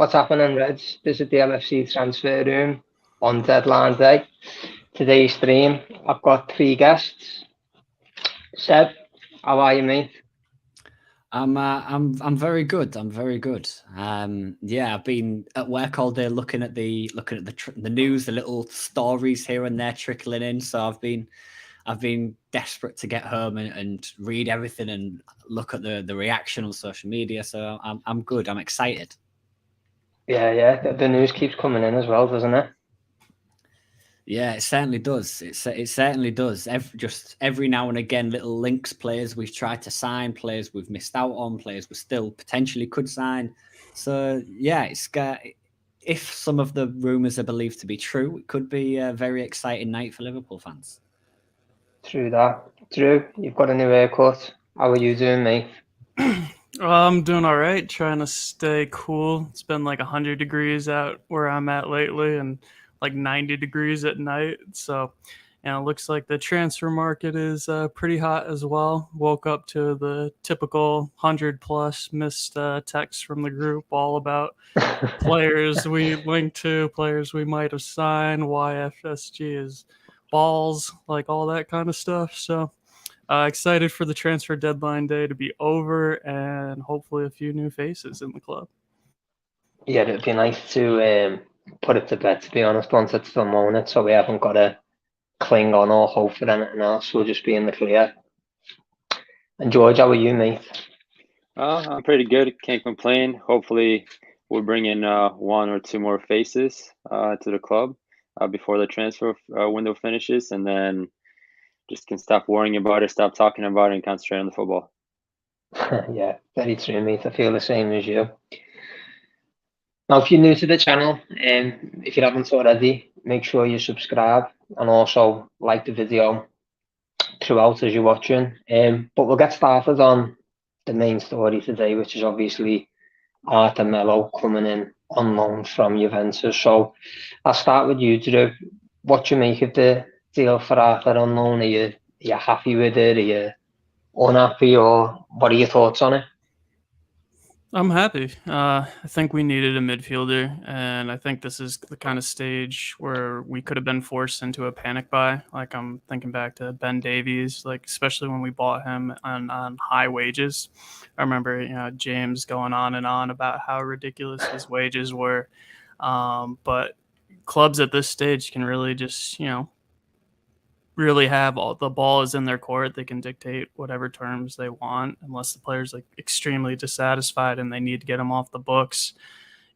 What's happening, Reds? This is the LFC transfer room on deadline day. Today's stream, I've got three guests. Seb, how are you, mate? I'm very good. I'm very good. Yeah, I've been at work all day looking at the news, the little stories here and there trickling in. So I've been desperate to get home and read everything and look at the reaction on social media. So I'm good. I'm excited. Yeah. The news keeps coming in as well, doesn't it? Yeah, it certainly does. It certainly does. Every now and again, little links, players we've tried to sign, players we've missed out on, players we still potentially could sign. So yeah, if some of the rumours are believed to be true, it could be a very exciting night for Liverpool fans. True that. Drew, you've got a new haircut. How are you doing, mate? I'm doing all right, trying to stay cool. It's been like 100 degrees out where I'm at lately and like 90 degrees at night. So, it looks like the transfer market is pretty hot as well. Woke up to the typical 100 plus missed texts from the group all about players we linked to, players we might have signed, YFSG is balls, like all that kind of stuff. So, excited for the transfer deadline day to be over and hopefully a few new faces in the club. Yeah, it'd be nice to put it to bed, to be honest, once it's done on it, so we haven't got to cling on or hope for anything else. We'll just be in the clear. And George, how are you, mate? I'm pretty good. Can't complain. Hopefully, we'll bring in one or two more faces to the club before the transfer window finishes, and then just can stop worrying about it, stop talking about it, and concentrate on the football. Yeah, very true, mate. I feel the same as you. Now, if you're new to the channel, if you haven't already, make sure you subscribe and also like the video throughout as you're watching. But we'll get started on the main story today, which is obviously Melo coming in on loan from Juventus. So I'll start with you, Drew. What do you make of the deal for Arthur on loan? Are you happy with it? Are you unhappy, or what are your thoughts on it? I'm happy. I think we needed a midfielder, and I think this is the kind of stage where we could have been forced into a panic buy. Like, I'm thinking back to Ben Davies, like especially when we bought him on high wages. I remember, James going on and on about how ridiculous his wages were. But clubs at this stage can really just, really have all the ball is in their court. They can dictate whatever terms they want, unless the player's like extremely dissatisfied and they need to get them off the books.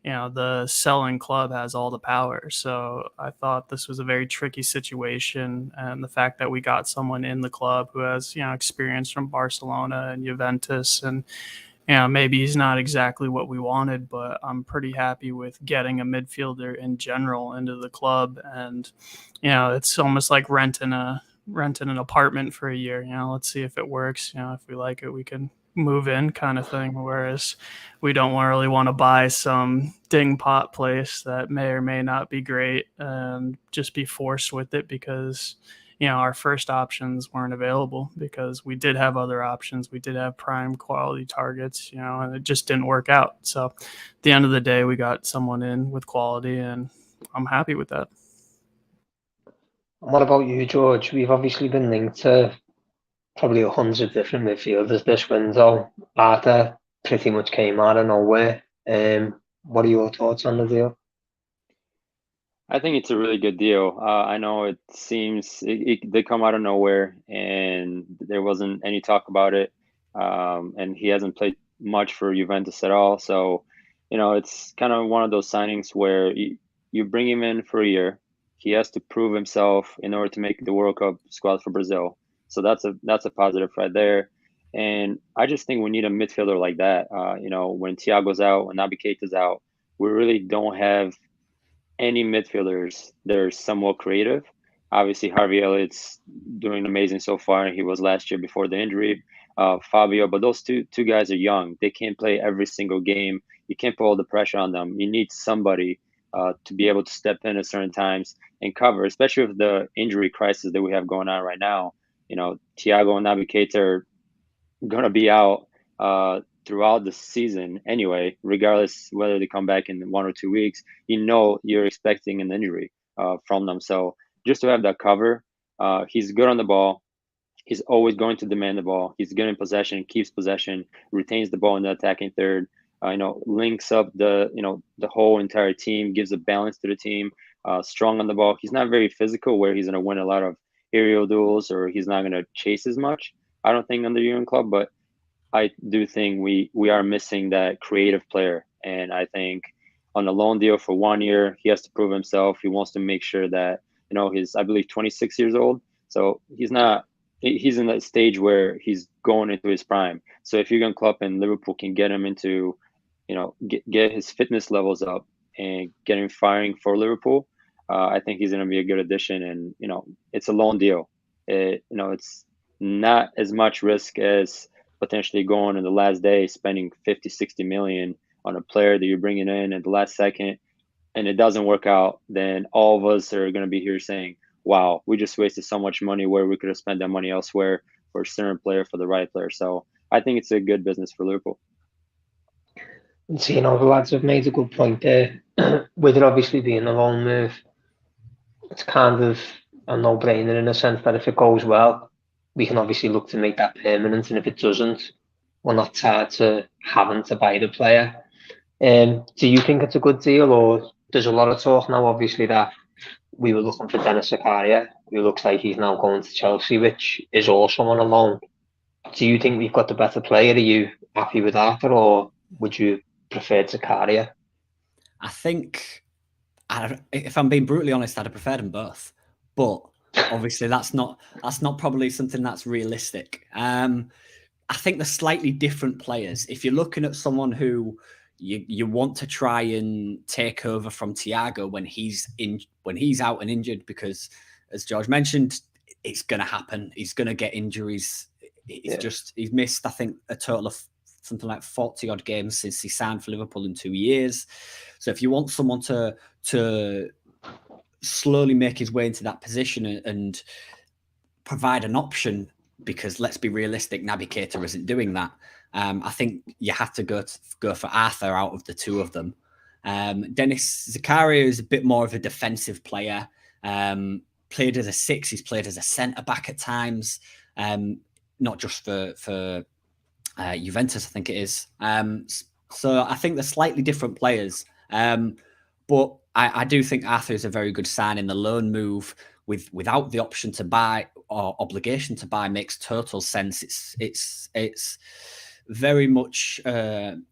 The selling club has all the power. So I thought this was a very tricky situation, and the fact that we got someone in the club who has experience from Barcelona and Juventus, and maybe he's not exactly what we wanted, but I'm pretty happy with getting a midfielder in general into the club. And, it's almost like renting an apartment for a year. Let's see if it works. If we like it, we can move in, kind of thing. Whereas we don't really want to buy some dingpot place that may or may not be great and just be forced with it because our first options weren't available, because we did have other options. We did have prime quality targets, and it just didn't work out. So at the end of the day, we got someone in with quality, and I'm happy with that. And what about you, George? We've obviously been linked to probably 100 different midfielders this window. Arthur pretty much came out of nowhere. What are your thoughts on the deal? I think it's a really good deal. I know it seems they come out of nowhere, and there wasn't any talk about it. And he hasn't played much for Juventus at all. So, it's kind of one of those signings where you bring him in for a year. He has to prove himself in order to make the World Cup squad for Brazil. So that's a positive right there. And I just think we need a midfielder like that. When Thiago's out, when Naby Keita's out, we really don't have any midfielders that are somewhat creative. Obviously, Harvey Elliott's doing amazing so far. He was last year before the injury. Fabio, but those two guys are young. They can't play every single game. You can't put all the pressure on them. You need somebody to be able to step in at certain times and cover, especially with the injury crisis that we have going on right now. Thiago and Naby Keita are going to be out throughout the season anyway, regardless whether they come back in 1 or 2 weeks, you're expecting an injury from them. So just to have that cover, he's good on the ball. He's always going to demand the ball. He's good in possession, keeps possession, retains the ball in the attacking third. Links up the whole entire team, gives a balance to the team. Strong on the ball. He's not very physical, where he's going to win a lot of aerial duels, or he's not going to chase as much. I don't think under Jurgen Klopp, but I do think we are missing that creative player. And I think on a loan deal for 1 year, he has to prove himself. He wants to make sure that he's, I believe, 26 years old, so he's in that stage where he's going into his prime. So if Jurgen Klopp and Liverpool can get him into, get his fitness levels up and get him firing for Liverpool, I think he's going to be a good addition. And it's a loan deal. It's not as much risk as potentially going in the last day, spending 50, 60 million on a player that you're bringing in at the last second, and it doesn't work out. Then all of us are going to be here saying, wow, we just wasted so much money where we could have spent that money elsewhere for a certain player, for the right player. So I think it's a good business for Liverpool. And so, the lads have made a good point there. With it obviously being a loan move, it's kind of a no-brainer in the sense that if it goes well, we can obviously look to make that permanent, and if it doesn't, we're not tied to having to buy the player. Do you think it's a good deal, or there's a lot of talk now, obviously, that we were looking for Dennis Zakaria, who looks like he's now going to Chelsea, which is also on a loan. Do you think we've got the better player? Are you happy with Arthur, or would you prefer Zakaria? I think, if I'm being brutally honest, I'd have preferred them both. But obviously, that's not probably something that's realistic. I think they're slightly different players. If you're looking at someone who you want to try and take over from Thiago when he's out and injured, because as George mentioned, it's going to happen. He's going to get injuries. He's missed, I think, a total of something like 40 odd games since he signed for Liverpool in 2 years. So if you want someone to slowly make his way into that position and provide an option, because let's be realistic, Naby Keita isn't doing that. I think you have to go for Arthur out of the two of them. Dennis Zakaria is a bit more of a defensive player. Played as a 6, he's played as a centre back at times, not just for Juventus, I think it is. So I think they're slightly different players. But I do think Arthur is a very good sign. The loan move without the option to buy or obligation to buy makes total sense. It's very much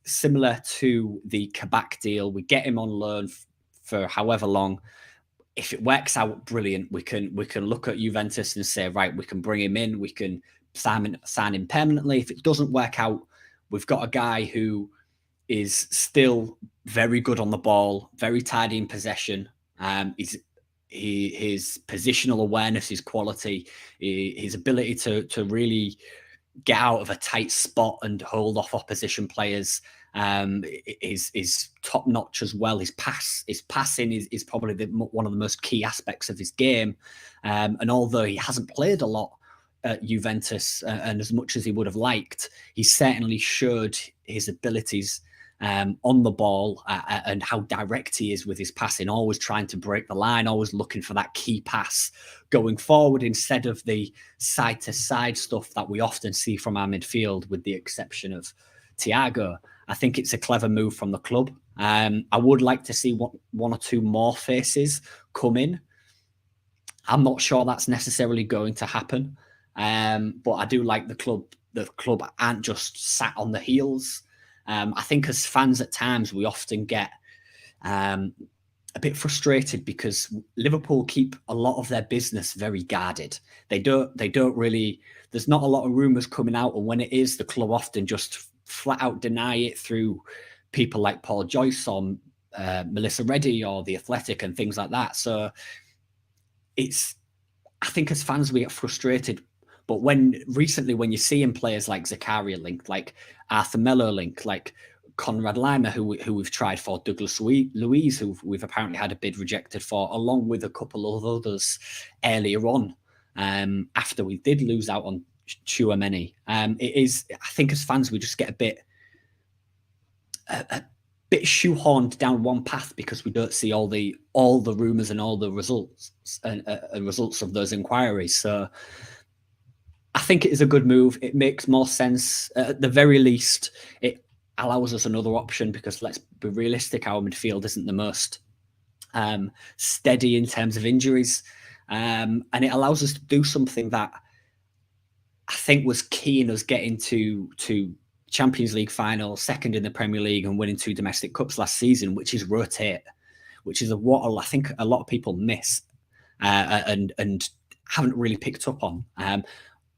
similar to the Kabak deal. We get him on loan for however long. If it works out, brilliant. We can look at Juventus and say, right, we can bring him in. We can sign him permanently. If it doesn't work out, we've got a guy who is still very good on the ball, very tidy in possession. His positional awareness, his quality, his ability to really get out of a tight spot and hold off opposition players is top notch as well. His passing is probably one of the most key aspects of his game. And although he hasn't played a lot at Juventus and as much as he would have liked, he certainly showed his abilities on the ball and how direct he is with his passing, always trying to break the line, always looking for that key pass going forward instead of the side-to-side stuff that we often see from our midfield, with the exception of Thiago. I think it's a clever move from the club. I would like to see one or two more faces come in. I'm not sure that's necessarily going to happen, but I do like the club. The club aren't just sat on the heels. I think as fans at times we often get a bit frustrated because Liverpool keep a lot of their business very guarded. They don't really. There's not a lot of rumours coming out, and when it is, the club often just flat out deny it through people like Paul Joyce or Melissa Reddy or The Athletic and things like that. So I think as fans we get frustrated. But when you're seeing players like Zakaria linked, like Arthur Melo linked, like Conrad Lima, who we've tried for, Douglas Luiz, who we've apparently had a bid rejected for, along with a couple of others earlier on, after we did lose out on Tielemans. I think as fans we just get a bit a bit shoehorned down one path because we don't see all the rumours and all the results and results of those inquiries. So I think it is a good move. It makes more sense. At the very least, it allows us another option because let's be realistic, our midfield isn't the most steady in terms of injuries. And it allows us to do something that I think was key in us getting to Champions League final, second in the Premier League, and winning 2 domestic cups last season, which is rotate, which is what I think a lot of people miss and haven't really picked up on.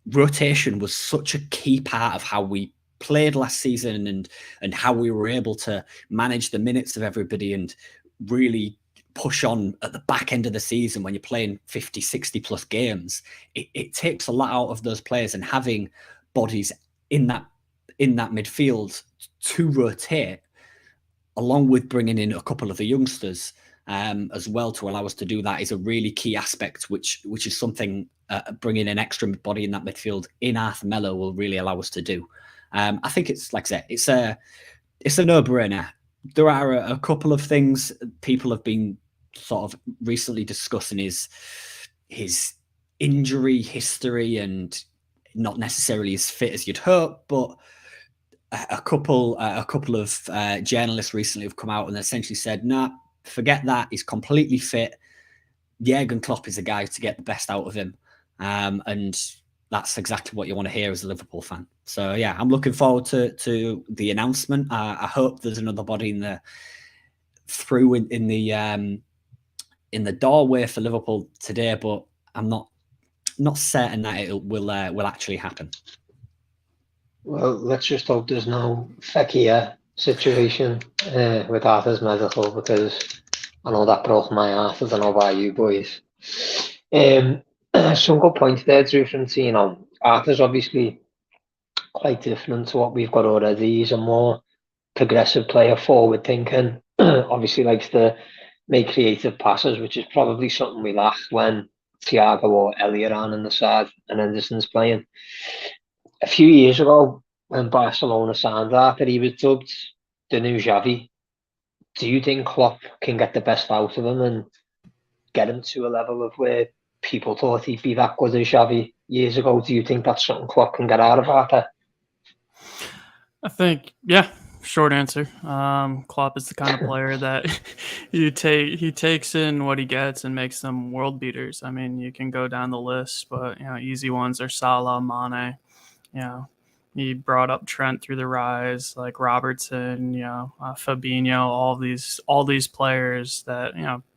Rotation was such a key part of how we played last season and how we were able to manage the minutes of everybody and really push on at the back end of the season when you're playing 50, 60 plus games. It takes a lot out of those players, and having bodies in that midfield to rotate, along with bringing in a couple of the youngsters as well to allow us to do that, is a really key aspect, which is something bringing an extra body in that midfield in Arthur Melo will really allow us to do. I think it's, like I said, it's a no-brainer. There are a couple of things people have been sort of recently discussing, his injury history and not necessarily as fit as you'd hope, but a couple of journalists recently have come out and essentially said, nah, forget that. He's completely fit. Jurgen Klopp is the guy to get the best out of him. And that's exactly what you want to hear as a Liverpool fan. So yeah, I'm looking forward to the announcement. I hope there's another body in the doorway for Liverpool today, but I'm not certain that it will actually happen. Well, let's just hope there's no Fekir situation with Arthur's medical, because I know that broke my heart. I don't know about you boys. Some good points there, Drew, from Tino. Arthur's obviously quite different to what we've got already. He's a more progressive player, forward thinking. Obviously likes to make creative passes, which is probably something we lacked when Thiago or Elliot are on the side and Henderson's playing. A few years ago, when Barcelona signed Arthur, he was dubbed the new Xavi. Do you think Klopp can get the best out of him and get him to a level of where people thought he'd be that good as Xavi years ago? Do you think that's something Klopp can get out of Arthur? I think, yeah. Short answer. Klopp is the kind of player that he takes in what he gets and makes them world beaters. I mean, you can go down the list, but easy ones are Salah, Mane. He brought up Trent through the rise, like Robertson, Fabinho, all these players that,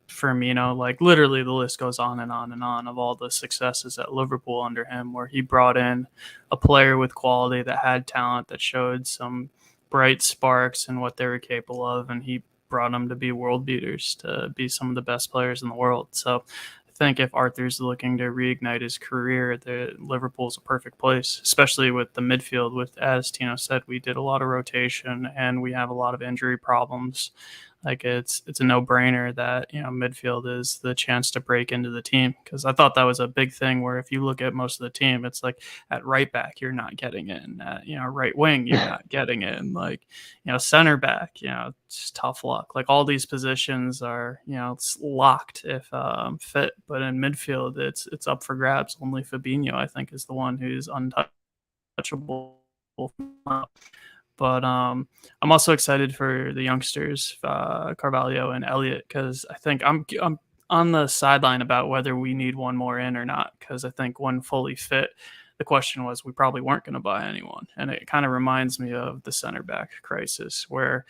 Firmino, like literally the list goes on and on and on of all the successes at Liverpool under him, where he brought in a player with quality that had talent, that showed some bright sparks in what they were capable of, and he brought them to be world beaters, to be some of the best players in the world. So I think if Arthur's looking to reignite his career, Liverpool's a perfect place, especially with the midfield. As Tino said, we did a lot of rotation and we have a lot of injury problems. Like it's a no-brainer that midfield is the chance to break into the team, because I thought that was a big thing, where if you look at most of the team, it's like at right back you're not getting in, at right wing you're not getting in, like center back, it's tough luck. Like all these positions are it's locked if fit, but in midfield it's up for grabs. Only Fabinho, I think, is the one who's untouchable. But I'm also excited for the youngsters, Carvalho and Elliott, because I think I'm on the sideline about whether we need one more in or not, because I think when fully fit, the question was we probably weren't going to buy anyone. And it kind of reminds me of the center back crisis, where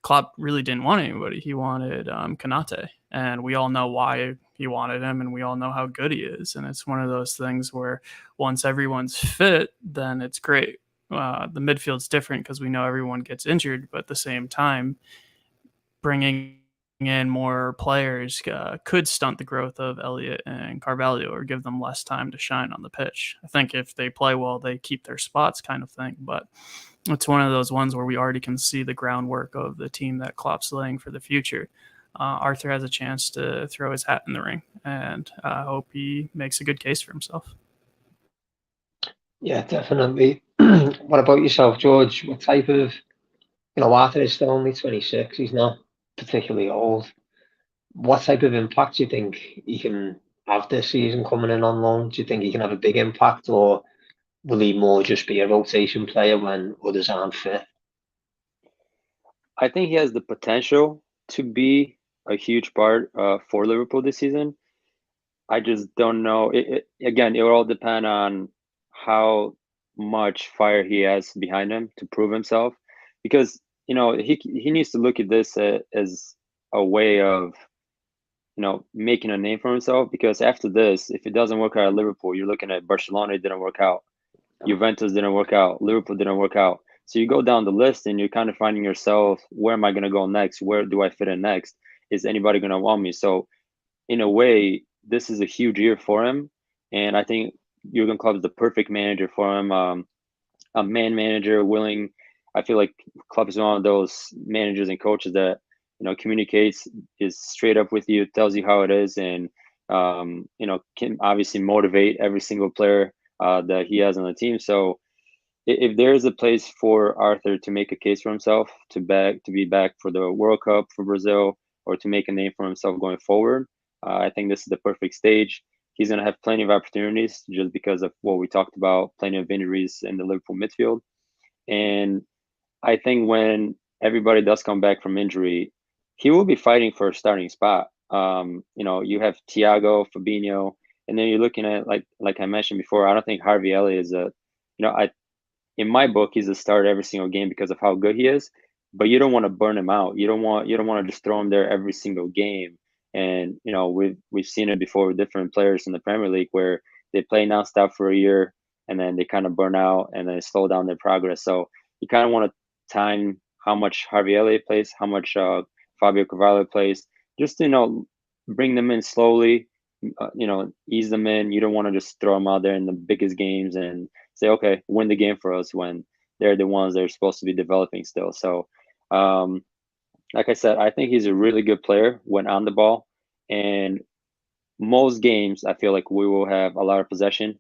Klopp really didn't want anybody. He wanted Konate, and we all know why he wanted him, and we all know how good he is. And it's one of those things where once everyone's fit, then it's great. The midfield's different because we know everyone gets injured, but at the same time, bringing in more players could stunt the growth of Elliott and Carvalho, or give them less time to shine on the pitch. I think if they play well, they keep their spots, kind of thing. But it's one of those ones where we already can see the groundwork of the team that Klopp's laying for the future. Arthur has a chance to throw his hat in the ring, and I hope he makes a good case for himself. Yeah, definitely. What about yourself, George? What type of Arthur is still only 26. He's not particularly old. What type of impact do you think he can have this season coming in on loan? Do you think he can have a big impact, or will he more just be a rotation player when others aren't fit? I think he has the potential to be a huge part for Liverpool this season. I just don't know. Again, it will all depend on how much fire he has behind him to prove himself, because he needs to look at this as a way of making a name for himself. Because after this, if it doesn't work out at Liverpool, you're looking at Barcelona. It didn't work out. Juventus didn't work out. Liverpool didn't work out. So you go down the list and you're kind of finding yourself, where am I going to go next? Where do I fit in next? Is anybody going to want me? So in a way, this is a huge year for him. And I think Jurgen Klopp is the perfect manager for him. A man manager, willing. I feel like Klopp is one of those managers and coaches that communicates, is straight up with you, tells you how it is, and can obviously motivate every single player that he has on the team. So if there is a place for Arthur to make a case for himself, to be back for the World Cup for Brazil, or to make a name for himself going forward, I think this is the perfect stage. He's going to have plenty of opportunities just because of what we talked about, plenty of injuries in the Liverpool midfield. And I think when everybody does come back from injury, he will be fighting for a starting spot. You have Thiago, Fabinho, and then you're looking at, like I mentioned before, I don't think Harvey Elliott is in my book, he's a starter every single game because of how good he is. But you don't want to burn him out. You don't want to just throw him there every single game. And we've seen it before with different players in the Premier League where they play nonstop for a year and then they kind of burn out and then slow down their progress. So you kind of want to time how much Harvey Elliott plays, how much Fabio Carvalho plays, just to bring them in slowly, ease them in. You don't want to just throw them out there in the biggest games and say, okay, win the game for us, when they're the ones that are supposed to be developing still. So like I said, I think he's a really good player when on the ball. And most games, I feel like we will have a lot of possession.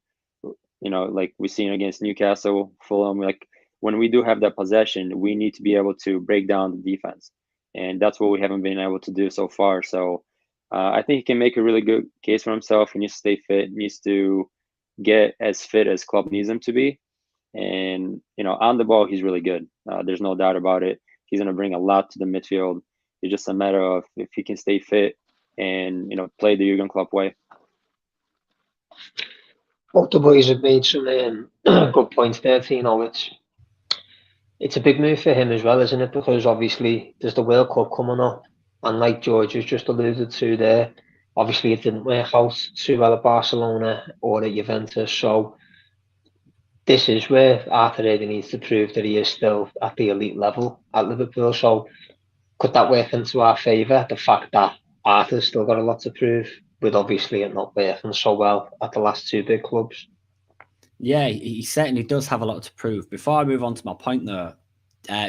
Like we've seen against Newcastle, Fulham. Like when we do have that possession, we need to be able to break down the defense. And that's what we haven't been able to do so far. So I think he can make a really good case for himself. He needs to stay fit, needs to get as fit as Klopp needs him to be. And, on the ball, he's really good. There's no doubt about it. He's going to bring a lot to the midfield. It's just a matter of if he can stay fit and, play the Jurgen Klopp way. Both the boys have made some good points there, Tino. It's a big move for him as well, isn't it? Because obviously there's the World Cup coming up. And like George has just alluded to there, obviously it didn't work out too well at Barcelona or at Juventus. So this is where Arthur really needs to prove that he is still at the elite level at Liverpool. So could that work into our favour? The fact that Arthur's still got a lot to prove, with obviously it not working so well at the last two big clubs. Yeah, he certainly does have a lot to prove. Before I move on to my point though,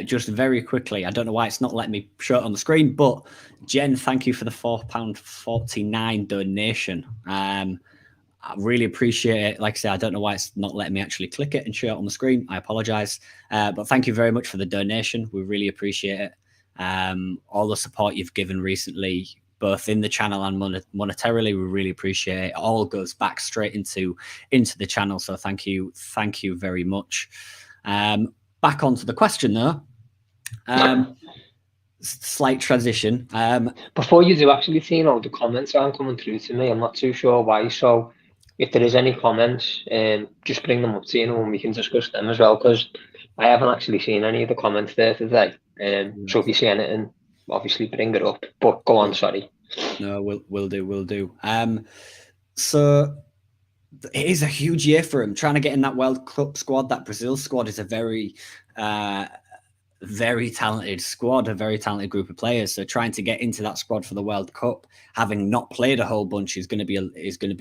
just very quickly, I don't know why it's not letting me show it on the screen, but Jen, thank you for the £4.49 donation. I really appreciate it. Like I said, I don't know why it's not letting me actually click it and show it on the screen. I apologize. But thank you very much for the donation. We really appreciate it. All the support you've given recently, both in the channel and monetarily, we really appreciate it. It all goes back straight into the channel. So thank you very much. Back onto the question though. Slight transition. Before you do, actually, Tino, the comments aren't coming through to me. I'm not too sure why. So if there is any comments, just bring them up, Tino, and we can discuss them as well, because I haven't actually seen any of the comments there today. So if you see anything, obviously bring it up. But go on, sorry. No, we'll do. So it is a huge year for him. Trying to get in that World Cup squad, that Brazil squad, is a very talented squad, a very talented group of players. So trying to get into that squad for the World Cup, having not played a whole bunch, is going to be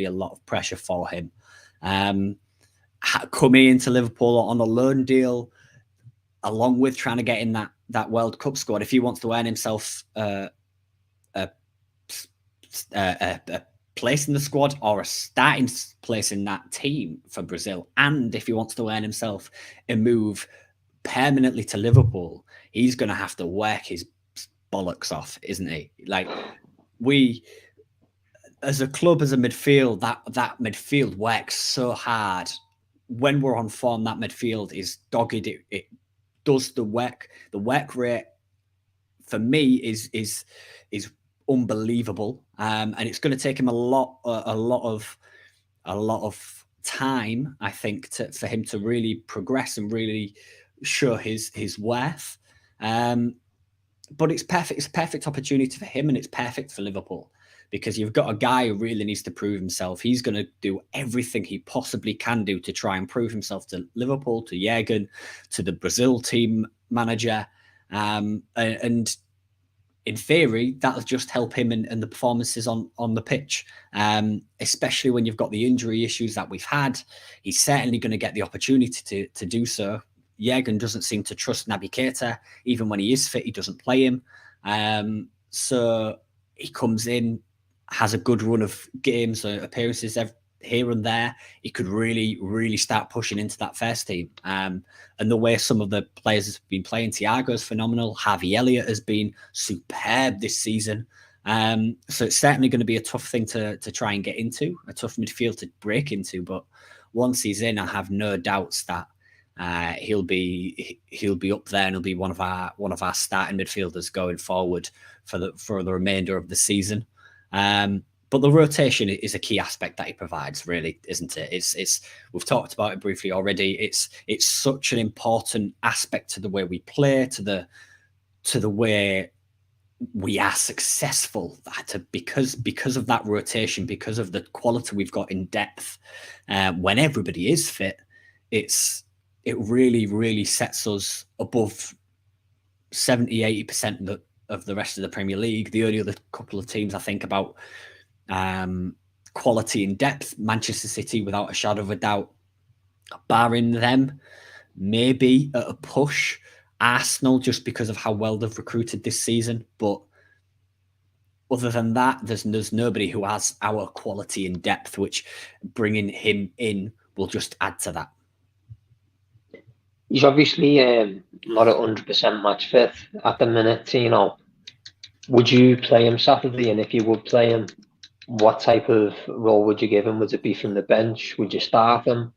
a lot of pressure for him. Coming into Liverpool on a loan deal, along with trying to get in that World Cup squad, if he wants to earn himself a place in the squad or a starting place in that team for Brazil, and if he wants to earn himself a move permanently to Liverpool, he's going to have to work his bollocks off, isn't he? Like, we, as a club, as a midfield, that midfield works so hard. When we're on form, that midfield is dogged. It does the work. The work rate for me is unbelievable, and it's going to take him a lot of time, I think, for him to really progress and really show his worth. But it's perfect. It's a perfect opportunity for him, and it's perfect for Liverpool, because you've got a guy who really needs to prove himself. He's going to do everything he possibly can do to try and prove himself to Liverpool, to Jurgen, to the Brazil team manager. And in theory, that'll just help him and the performances on the pitch, especially when you've got the injury issues that we've had. He's certainly going to get the opportunity to do so. Jurgen doesn't seem to trust Naby Keita. Even when he is fit, he doesn't play him. So he comes in, has a good run of games, appearances here and there. He could really, really start pushing into that first team. And the way some of the players have been playing, Thiago's phenomenal. Harvey Elliott has been superb this season. So it's certainly going to be a tough thing to try and get into, a tough midfield to break into. But once he's in, I have no doubts that he'll be up there, and he'll be one of our starting midfielders going forward for the remainder of the season. But the rotation is a key aspect that he provides, really, isn't it? It's we've talked about it briefly already. It's such an important aspect to the way we play, to the way we are successful, because of that rotation, because of the quality we've got in depth. When everybody is fit, it really, really sets us above 70-80% of the rest of the Premier League. The only other couple of teams I think about quality and depth, Manchester City, without a shadow of a doubt, barring them, maybe at a push, Arsenal, just because of how well they've recruited this season. But other than that, there's nobody who has our quality and depth, which bringing him in will just add to that. He's obviously not 100% match fit at the minute. Would you play him Saturday? And if you would play him, what type of role would you give him? Would it be from the bench? Would you start him?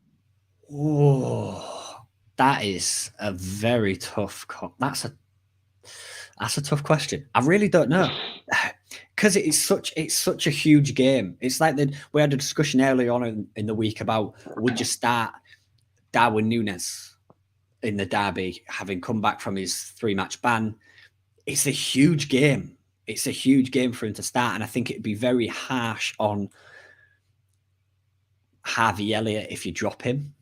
Oh, that is a very tough. That's a tough question. I really don't know, because it's such a huge game. It's like we had a discussion earlier on in the week about, would you start Darwin Núñez in the derby, having come back from his 3-match ban? It's a huge game. It's a huge game for him to start, and I think it'd be very harsh on Harvey Elliott if you drop him,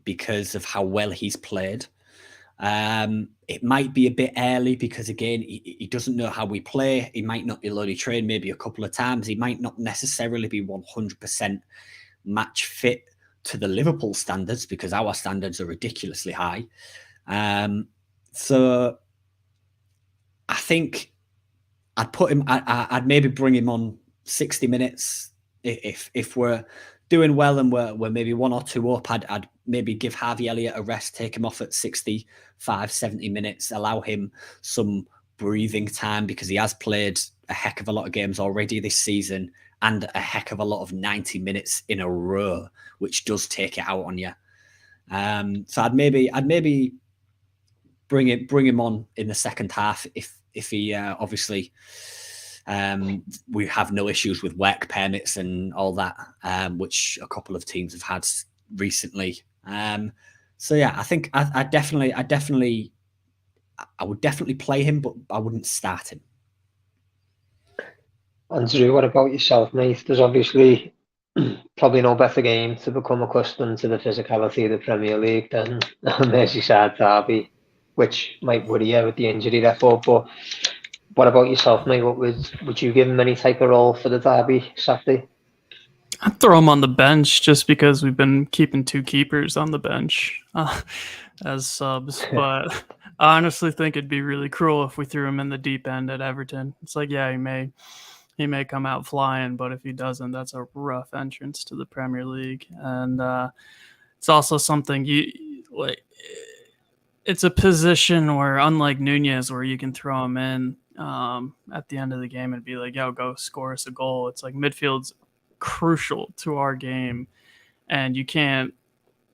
because of how well he's played. It might be a bit early because, again, he doesn't know how we play. He might not. He'll only train maybe a couple of times. He might not necessarily be 100% match fit to the Liverpool standards, because our standards are ridiculously high. So I think I'd put him. I'd maybe bring him on 60 minutes if we're doing well and we're maybe 1 or 2 up. I'd maybe give Harvey Elliott a rest, take him off at 65, 70 minutes, allow him some breathing time, because he has played a heck of a lot of games already this season, and a heck of a lot of 90 minutes in a row, which does take it out on you. So I'd maybe bring him on in the second half if he obviously we have no issues with work permits and all that, which a couple of teams have had recently. So yeah, I think I would definitely play him, but I wouldn't start him. Andrew, what about yourself, mate? There's obviously probably no better game to become accustomed to the physicality of the Premier League than Merseyside derby, which might worry you with the injury record. But what about yourself, mate? What would you give him any type of role for the derby Saturday? I'd throw him on the bench just because we've been keeping 2 keepers on the bench as subs. But I honestly think it'd be really cruel if we threw him in the deep end at Everton. It's like, yeah, he may come out flying, but if he doesn't, that's a rough entrance to the Premier League. And it's also something it's a position where, unlike Nunez, where you can throw him in at the end of the game and be like, yo, go score us a goal. It's like midfield's crucial to our game, and you can't,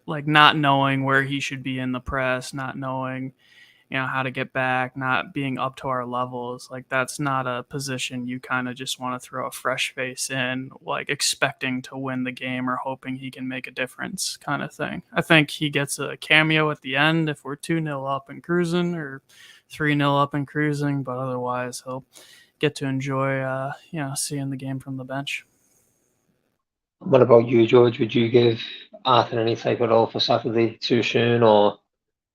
like, not knowing where he should be in the press, not knowing, how to get back, not being up to our levels. Like, that's not a position you kind of just want to throw a fresh face in, like expecting to win the game or hoping he can make a difference kind of thing. I think he gets a cameo at the end if we're 2-0 up and cruising, or 3-0 up and cruising, but otherwise he'll get to enjoy, seeing the game from the bench. What about you, George? Would you give Arthur any type of role for Saturday too soon, or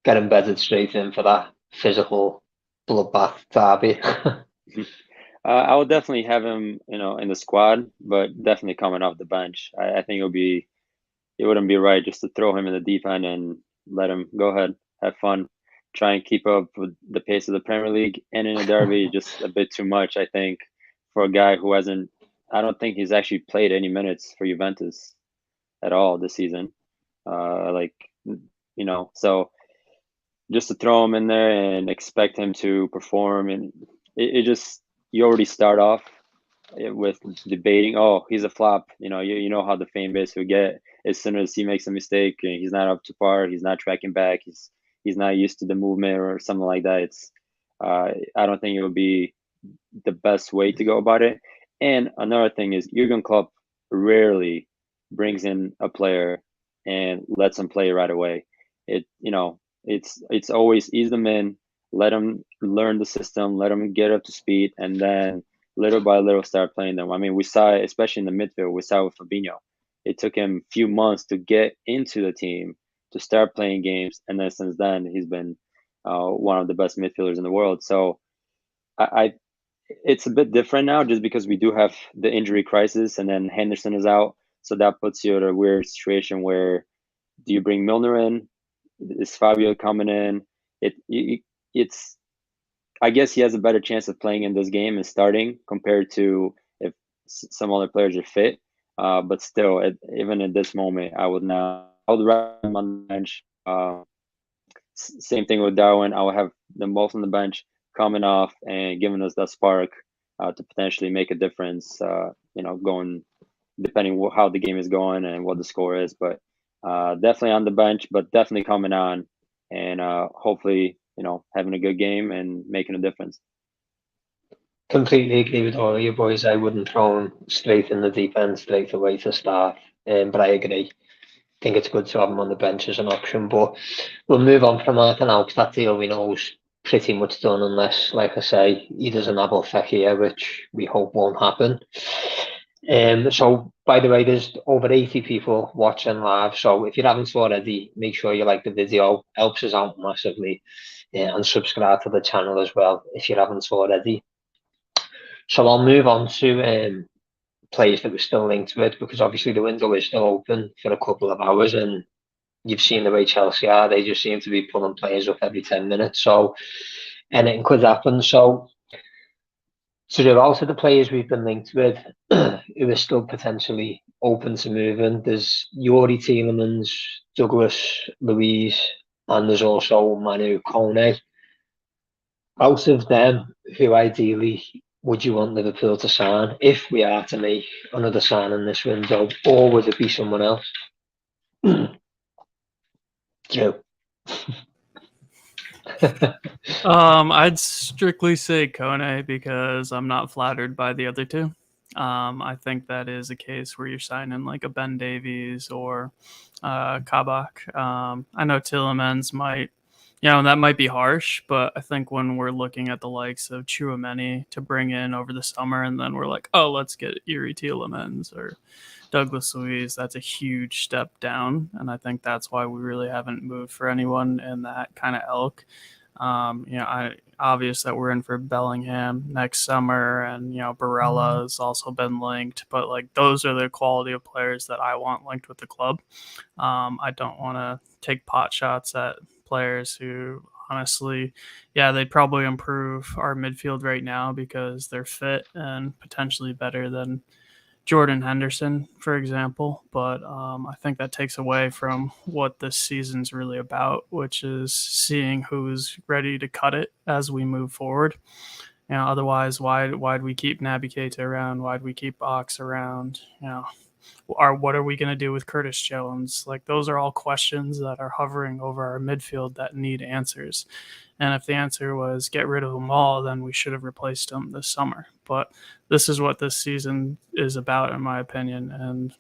get embedded straight in for that physical bloodbath derby? I would definitely have him, in the squad, but definitely coming off the bench. I think it wouldn't be right just to throw him in the deep end and let him go ahead, have fun, try and keep up with the pace of the Premier League, and in a derby, just a bit too much, I think, for a guy who hasn't. I don't think he's actually played any minutes for Juventus at all this season. So just to throw him in there and expect him to perform, and it just, you already start off with debating, oh, he's a flop. You know how the fan base will get as soon as he makes a mistake and he's not up to par, he's not tracking back, he's not used to the movement or something like that. I don't think it would be the best way to go about it. And another thing is, Jurgen Klopp rarely brings in a player and lets him play right away. It's always ease them in, let them learn the system, let them get up to speed, and then little by little start playing them. I mean, we saw it, especially in the midfield, we saw it with Fabinho. It took him a few months to get into the team, to start playing games, and then since then he's been one of the best midfielders in the world. So it's a bit different now, just because we do have the injury crisis, and then Henderson is out, so that puts you in a weird situation where, do you bring Milner in? Is Fabio coming in? It's I guess he has a better chance of playing in this game and starting compared to if some other players are fit. But still, even at this moment, I would rather him on the bench. Same thing with Darwin. I would have them both on the bench, coming off and giving us that spark to potentially make a difference. Going, depending how the game is going and what the score is. But definitely on the bench, but definitely coming on, and hopefully, having a good game and making a difference. Completely agree with all of you boys. I wouldn't throw him straight in the deep end straight away to start, but I agree. I think it's good to have him on the bench as an option. But we'll move on from that now, because that deal we know is pretty much done, unless, like I say, he doesn't have Fekir, which we hope won't happen. So, by the way, there's over 80 people watching live. So if you haven't already, make sure you like the video. Helps us out massively. And subscribe to the channel as well if you haven't already. So I'll move on to players that we're still linked with, because obviously the window is still open for a couple of hours, and you've seen the way Chelsea are. They just seem to be pulling players up every 10 minutes. So anything could happen. So out of the players we've been linked with, who are still potentially open to moving, there's Yuri Tielemans, Douglas, Luiz, and there's also Manu Kone. Out of them, who ideally would you want Liverpool to sign, if we are to make another sign in this window, or would it be someone else? Joe. I'd strictly say Kone, because I'm not flattered by the other two. I think that is a case where you're signing like a Ben Davies or Kabak. I know Tielemans might, that might be harsh, but I think when we're looking at the likes of Tchouaméni to bring in over the summer, and then we're like, oh, let's get Yuri Tielemans or Douglas Luiz, that's a huge step down. And I think that's why we really haven't moved for anyone in that kind of ilk. Obvious that we're in for Bellingham next summer, and Barella has also been linked, but like those are the quality of players that I want linked with the club. I don't want to take pot shots at players who honestly, they'd probably improve our midfield right now because they're fit and potentially better than Jordan Henderson, for example, but I think that takes away from what this season's really about, which is seeing who's ready to cut it as we move forward. Otherwise, why'd we keep Naby Keita around? Why'd we keep Ox around? What are we going to do with Curtis Jones? Like, those are all questions that are hovering over our midfield that need answers. And if the answer was get rid of them all, then we should have replaced them this summer. But this is what this season is about, in my opinion. And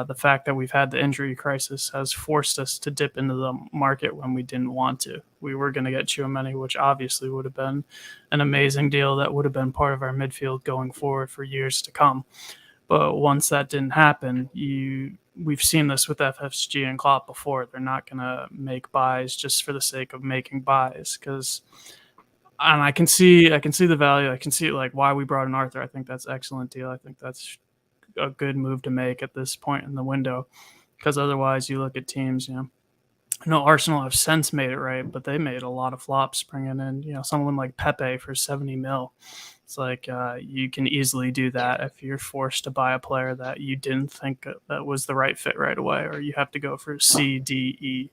the fact that we've had the injury crisis has forced us to dip into the market when we didn't want to. We were going to get Tielemans, which obviously would have been an amazing deal that would have been part of our midfield going forward for years to come. But once that didn't happen, we've seen this with FSG and Klopp before. They're not going to make buys just for the sake of making buys, and I can see the value. I can see like why we brought in Arthur. I think that's an excellent deal. I think that's a good move to make at this point in the window, because otherwise you look at teams, Arsenal have since made it right, but they made a lot of flops bringing in, someone like Pepe for 70 mil. It's like you can easily do that if you're forced to buy a player that you didn't think that was the right fit right away, or you have to go for C, D, E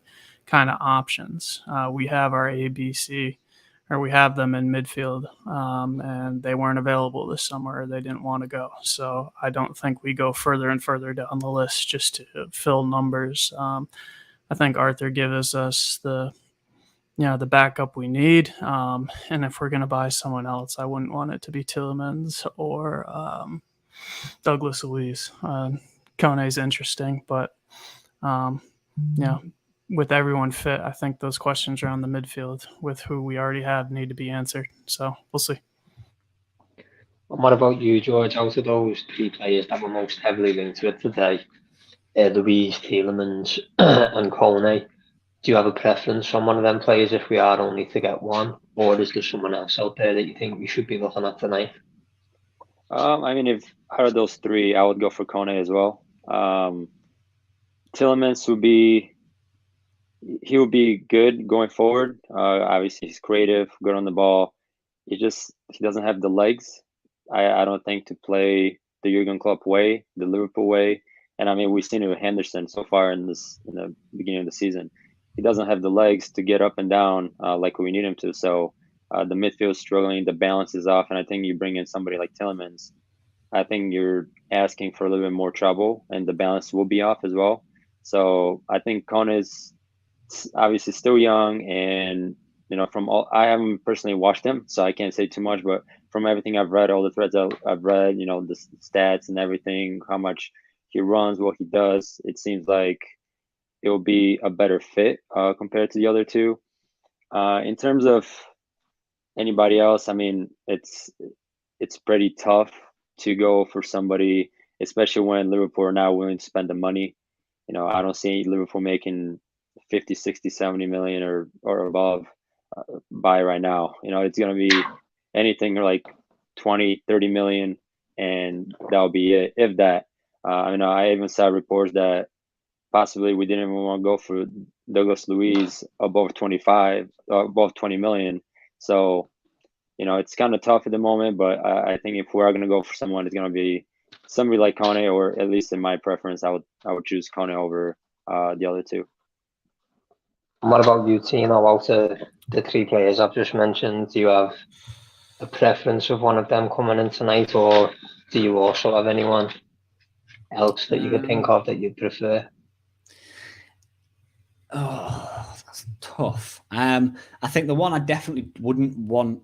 kind of options. We have our A, B, C, or we have them in midfield, and they weren't available this summer, or they didn't want to go. So I don't think we go further and further down the list just to fill numbers. I think Arthur gives us the backup we need. And if we're going to buy someone else, I wouldn't want it to be Tielemans or Douglas Luiz. Kone is interesting, but with everyone fit, I think those questions around the midfield with who we already have need to be answered. So we'll see. And what about you, George? Out of those three players that were most heavily linked to it today, Luiz, Tielemans and Kone, do you have a preference from one of them players if we are only to get one, or is there someone else out there that you think we should be looking at tonight? If out of those three, I would go for Kone as well. Tielemans would be good going forward. Obviously, he's creative, good on the ball. He doesn't have the legs. I don't think to play the Jurgen Klopp way, the Liverpool way. And we've seen it with Henderson so far in the beginning of the season. He doesn't have the legs to get up and down like we need him to. So the midfield is struggling, the balance is off, and I think you bring in somebody like Tielemans, I think you're asking for a little bit more trouble, and the balance will be off as well. So I think Kone is obviously still young, and I haven't personally watched him, so I can't say too much, but from everything I've read, all the threads I've read, the stats and everything, how much he runs, what he does, it seems like it will be a better fit compared to the other two. In terms of anybody else, it's pretty tough to go for somebody, especially when Liverpool are now willing to spend the money. I don't see Liverpool making 50, 60, 70 million or above by right now. It's going to be anything like 20, 30 million, and that'll be it, if that. I even saw reports that possibly we didn't even want to go for Douglas Luiz above 20 million. So, it's kind of tough at the moment, but I think if we are going to go for someone, it's going to be somebody like Kone, or at least in my preference, I would choose Kone over the other two. And what about you, Tino? Out of the three players I've just mentioned, do you have a preference of one of them coming in tonight, or do you also have anyone else that you could think of that you'd prefer? Oh, that's tough. I think the one I definitely wouldn't want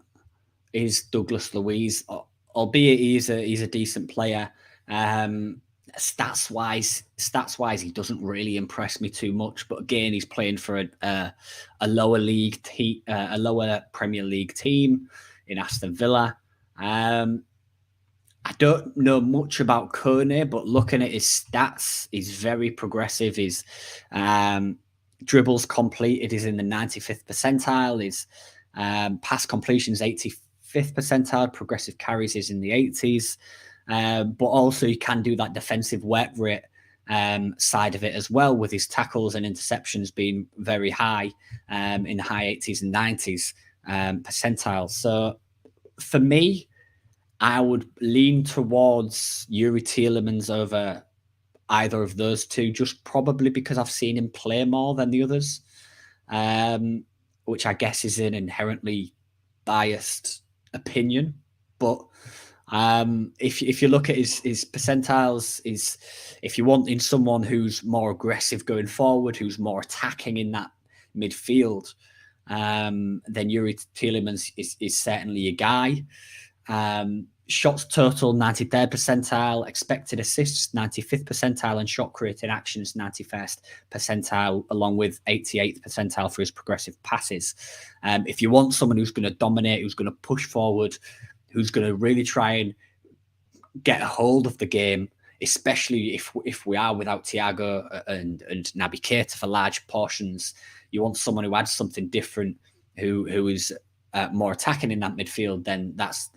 is Douglas Luiz, albeit he's a decent player. Stats wise, he doesn't really impress me too much. But again, he's playing for a lower league a lower Premier League team in Aston Villa. I don't know much about Kone, but looking at his stats, he's very progressive. His dribbles completed is in the 95th percentile. His pass completions 85th percentile. Progressive carries is in the 80s. But also he can do that defensive work rate side of it as well, with his tackles and interceptions being very high in the high 80s and 90s percentiles. So for me, I would lean towards Yuri Tielemans over either of those two, just probably because I've seen him play more than the others, which I guess is an inherently biased opinion. But if you look at his percentiles, if you want in someone who's more aggressive going forward, who's more attacking in that midfield, then Yuri Tielemans is certainly a guy. Shots total 93rd percentile, expected assists 95th percentile, and shot creating actions 91st percentile, along with 88th percentile for his progressive passes. If you want someone who's going to dominate, who's going to push forward, who's going to really try and get a hold of the game, especially if we are without Thiago and Naby Keita for large portions, you want someone who adds something different, who is more attacking in that midfield, then that's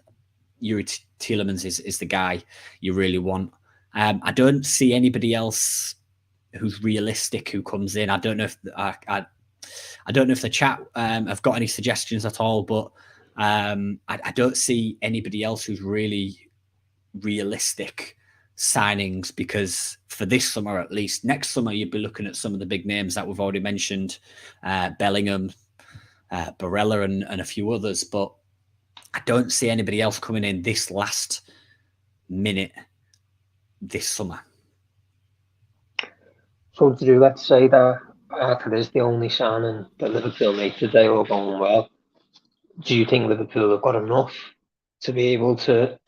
Yuri Tielemans is the guy you really want. I don't see anybody else who's realistic who comes in. I don't know if I don't know if the chat have got any suggestions at all, but I don't see anybody else who's really realistic signings, because for this summer, at least, next summer you'd be looking at some of the big names that we've already mentioned, Bellingham, Barella, and a few others, but I don't see anybody else coming in this last minute this summer. So Drew, let's say that Arthur is the only signing that Liverpool made today, all going well. Do you think Liverpool have got enough to be able to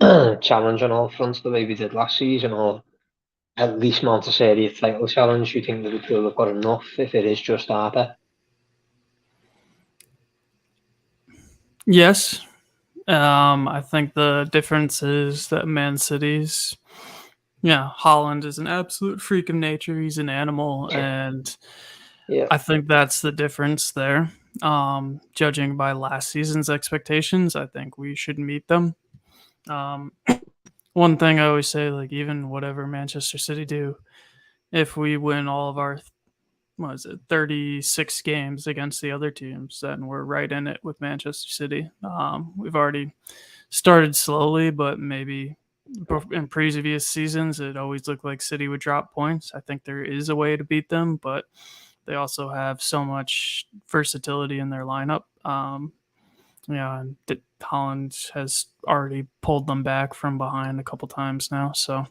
challenge on all fronts the way we did last season, or at least mount a serious title challenge? Do you think Liverpool have got enough if it is just Arthur? Yes. I think the difference is that Man City's, Haaland is an absolute freak of nature. He's an animal, and I think that's the difference there. Judging by last season's expectations, I think we should meet them. One thing I always say, like, even whatever Manchester City do, if we win all of our 36 games against the other teams, then we're right in it with Manchester City. We've already started slowly, but maybe in previous seasons it always looked like City would drop points. I think there is a way to beat them, but they also have so much versatility in their lineup. And Haaland has already pulled them back from behind a couple times now, so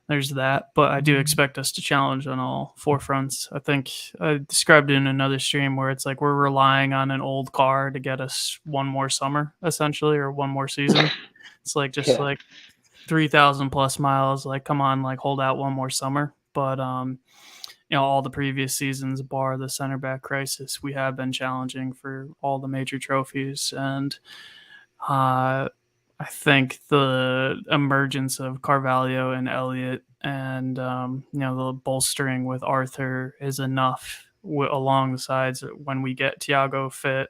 there's that. But I do expect us to challenge on all four fronts. I think I described it in another stream where it's like we're relying on an old car to get us one more summer, essentially, or one more season. It's like just like 3,000 plus miles. Like, come on, like hold out one more summer. But all the previous seasons, bar the center back crisis, we have been challenging for all the major trophies. And I think the emergence of Carvalho and Elliott and, the bolstering with Arthur is enough along the sides when we get Thiago fit.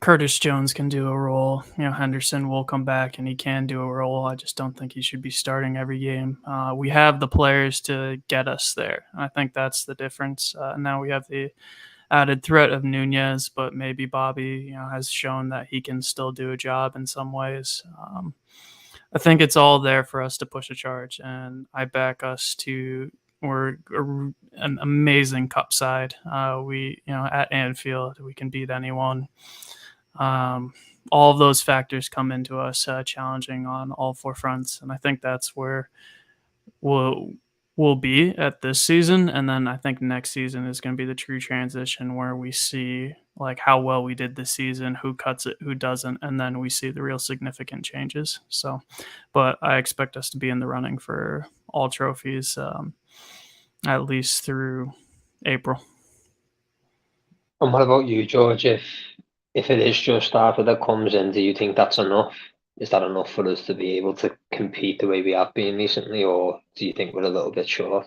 Curtis Jones can do a role. Henderson will come back and he can do a role. I just don't think he should be starting every game. We have the players to get us there. I think that's the difference. Now we have the added threat of Nunez, but maybe Bobby, has shown that he can still do a job in some ways. I think it's all there for us to push a charge, and I back us to. We're an amazing cup side. We, at Anfield, we can beat anyone. All of those factors come into us challenging on all four fronts, and I think that's where we'll be at this season. And then I think next season is going to be the true transition where we see like how well we did this season, who cuts it, who doesn't, and then we see the real significant changes. So, but I expect us to be in the running for all trophies, at least through April. And what about you, George? If it is just Arthur that comes in, do you think that's enough? Is that enough for us to be able to compete the way we have been recently, or do you think we're a little bit short?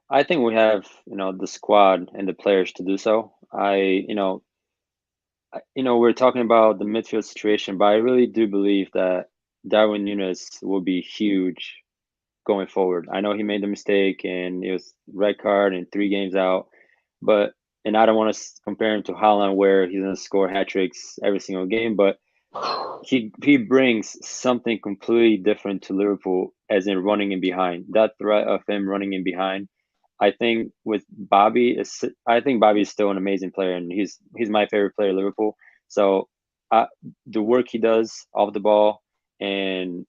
I think we have, the squad and the players to do so. We're talking about the midfield situation, but I really do believe that Darwin Núñez will be huge going forward. I know he made the mistake and it was red card and 3 games out, and I don't want to compare him to Haaland where he's going to score hat tricks every single game, but he brings something completely different to Liverpool, as in running in behind. That threat of him running in behind. I think with Bobby, I think Bobby is still an amazing player, and he's my favorite player at Liverpool. So the work he does off the ball and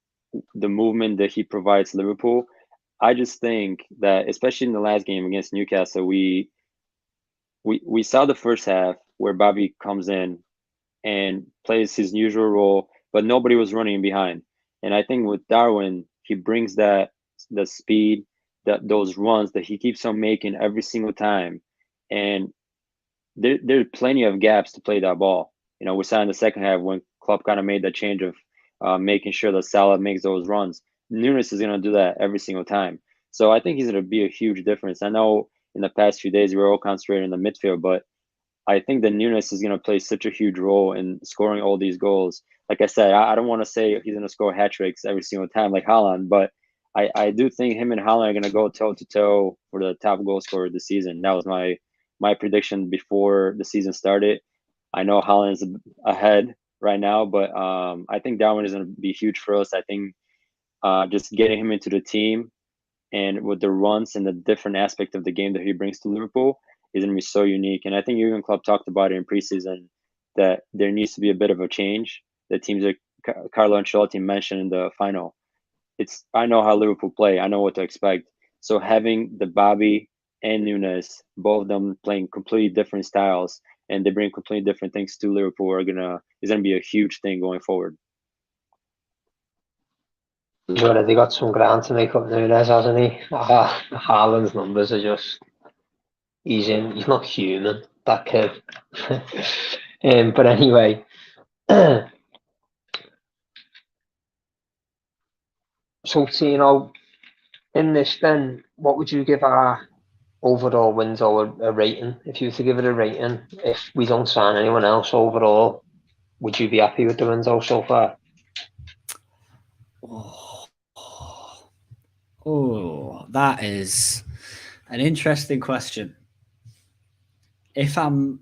the movement that he provides Liverpool, I just think that, especially in the last game against Newcastle, we saw the first half where Bobby comes in and plays his usual role, but nobody was running behind. And I think with Darwin, he brings the speed, those runs that he keeps on making every single time. And there are plenty of gaps to play that ball. We saw in the second half when Klopp kind of made that change of making sure that Salah makes those runs. Nunes is going to do that every single time. So I think he's going to be a huge difference. I know in the past few days we were all concentrated in the midfield, but I think that Nunes is going to play such a huge role in scoring all these goals. Like I said, I don't want to say he's going to score hat tricks every single time like Haaland, but I do think him and Haaland are going to go toe to toe for the top goal scorer this season. That was my prediction before the season started. I know Haaland is ahead right now, but I think Darwin is going to be huge for us. I think just getting him into the team and with the runs and the different aspect of the game that he brings to Liverpool is going to be so unique. And I think Jurgen Klopp talked about it in preseason that there needs to be a bit of a change. The teams like Carlo Ancelotti mentioned in the final. I know how Liverpool play. I know what to expect. So having the Bobby and Nunes, both of them playing completely different styles, and they bring completely different things to Liverpool is gonna be a huge thing going forward. He's already got some ground to make up Nunes, hasn't he? Haaland's numbers are just he's not human, that kid. But anyway. So, in this then, what would you give our overall window a rating? If you were to give it a rating, if we don't sign anyone else overall, would you be happy with the window so far? Oh, that is an interesting question. If I'm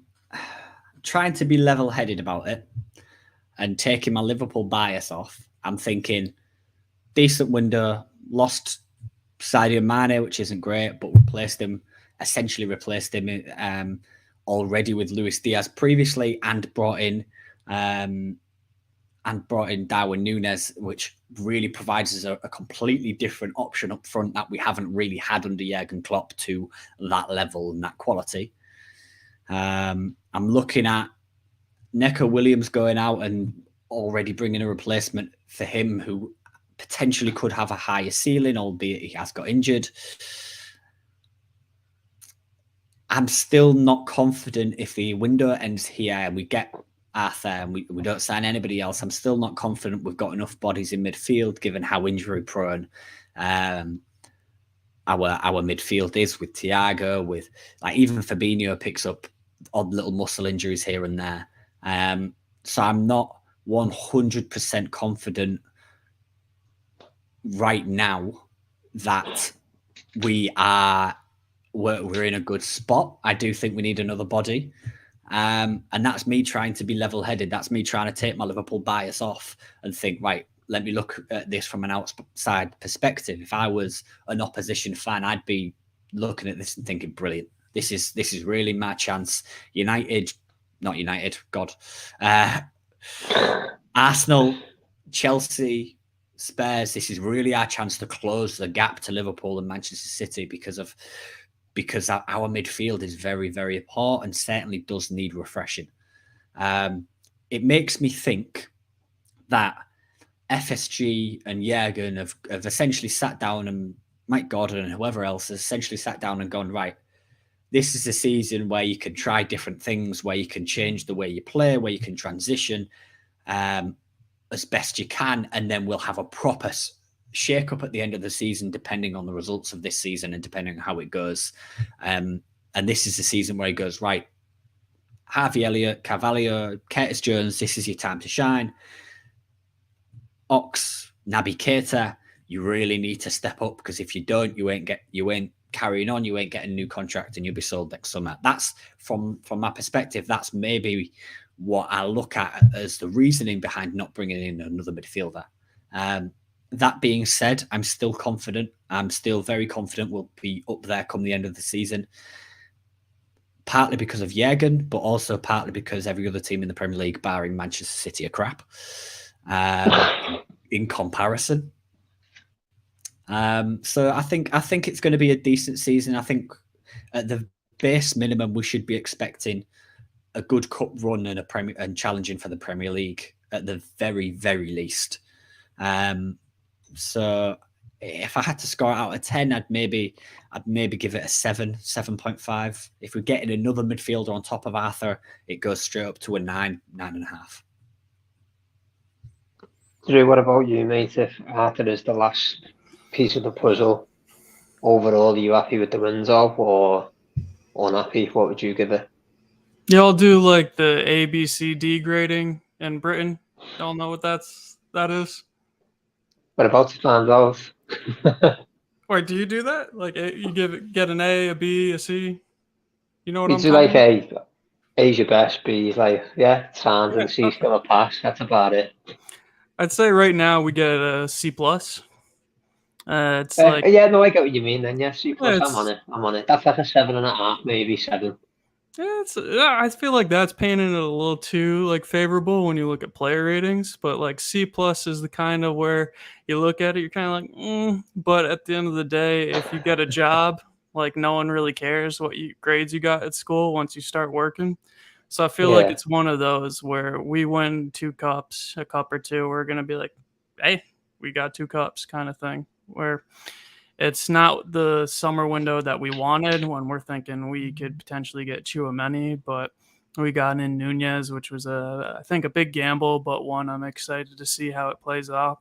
trying to be level-headed about it and taking my Liverpool bias off, I'm thinking decent window, lost Sadio Mane, which isn't great, but essentially replaced him already with Luis Diaz previously, and brought in Darwin Nunes, which really provides us a completely different option up front that we haven't really had under Jurgen Klopp to that level and that quality. I'm looking at Neco Williams going out and already bringing a replacement for him who potentially could have a higher ceiling, albeit he has got injured. I'm still not confident if the window ends here and we get Arthur and we don't sign anybody else. I'm still not confident we've got enough bodies in midfield, given how injury prone our midfield is, with Thiago, with even Fabinho picks up odd little muscle injuries here and there. So I'm not 100% confident right now that we're in a good spot. I do think we need another body. And that's me trying to be level-headed. That's me trying to take my Liverpool bias off and think, right, let me look at this from an outside perspective. If I was an opposition fan, I'd be looking at this and thinking, brilliant. This is really my chance. Arsenal, Chelsea, Spurs, this is really our chance to close the gap to Liverpool and Manchester City because our midfield is very, very poor and certainly does need refreshing. It makes me think that FSG and Jurgen have essentially sat down, and Mike Gordon and whoever else has essentially sat down and gone, right, this is a season where you can try different things, where you can change the way you play, where you can transition as best you can, and then we'll have a proper shake up at the end of the season, depending on the results of this season and depending on how it goes. And this is the season where he goes, right, Harvey Elliott, Carvalho, Curtis Jones, this is your time to shine. Ox, Naby Keita, you really need to step up, because if you don't, you ain't carrying on, you ain't getting a new contract, and you'll be sold next summer. That's from my perspective, that's maybe what I look at as the reasoning behind not bringing in another midfielder. That being said, I'm still confident. I'm still very confident we'll be up there come the end of the season. Partly because of Jurgen, but also partly because every other team in the Premier League, barring Manchester City, are crap in comparison. So I think it's going to be a decent season. I think at the base minimum, we should be expecting a good cup run and challenging for the Premier League at the very, very least. So if I had to score it out of 10, I'd maybe give it a 7.5. If we're getting another midfielder on top of Arthur, it goes straight up to a 9.5. Drew, what about you, mate? If Arthur is the last piece of the puzzle, overall, are you happy with the Windsor or unhappy? What would you give it? Yeah, I'll do like the A, B, C, D grading in Britain. Y'all know what that is? What about standouts? Wait, do you do that? Like you get an A, a B, a C? You know what You I'm do talking like about? A's your best, B's like, yeah, sounds, and C's still a pass. That's about it. I'd say right now we get a C plus. It's like Yeah, no, I get what you mean then. Yeah, C plus, I'm on it's it. I'm on it. That's like a 7.5, maybe 7. I feel like that's painting it a little too like favorable when you look at player ratings, but like C plus is the kind of where you look at it, you're kind of like, but at the end of the day, if you get a job, like no one really cares what grades you got at school once you start working. So I feel like Yeah, it's one of those where we win 2 cups, a cup or two, we're gonna be like, hey, we got 2 cups kind of thing. Where it's not the summer window that we wanted when we're thinking we could potentially get Chouameni, but we got in Nunez, which was I think a big gamble, but one I'm excited to see how it plays off.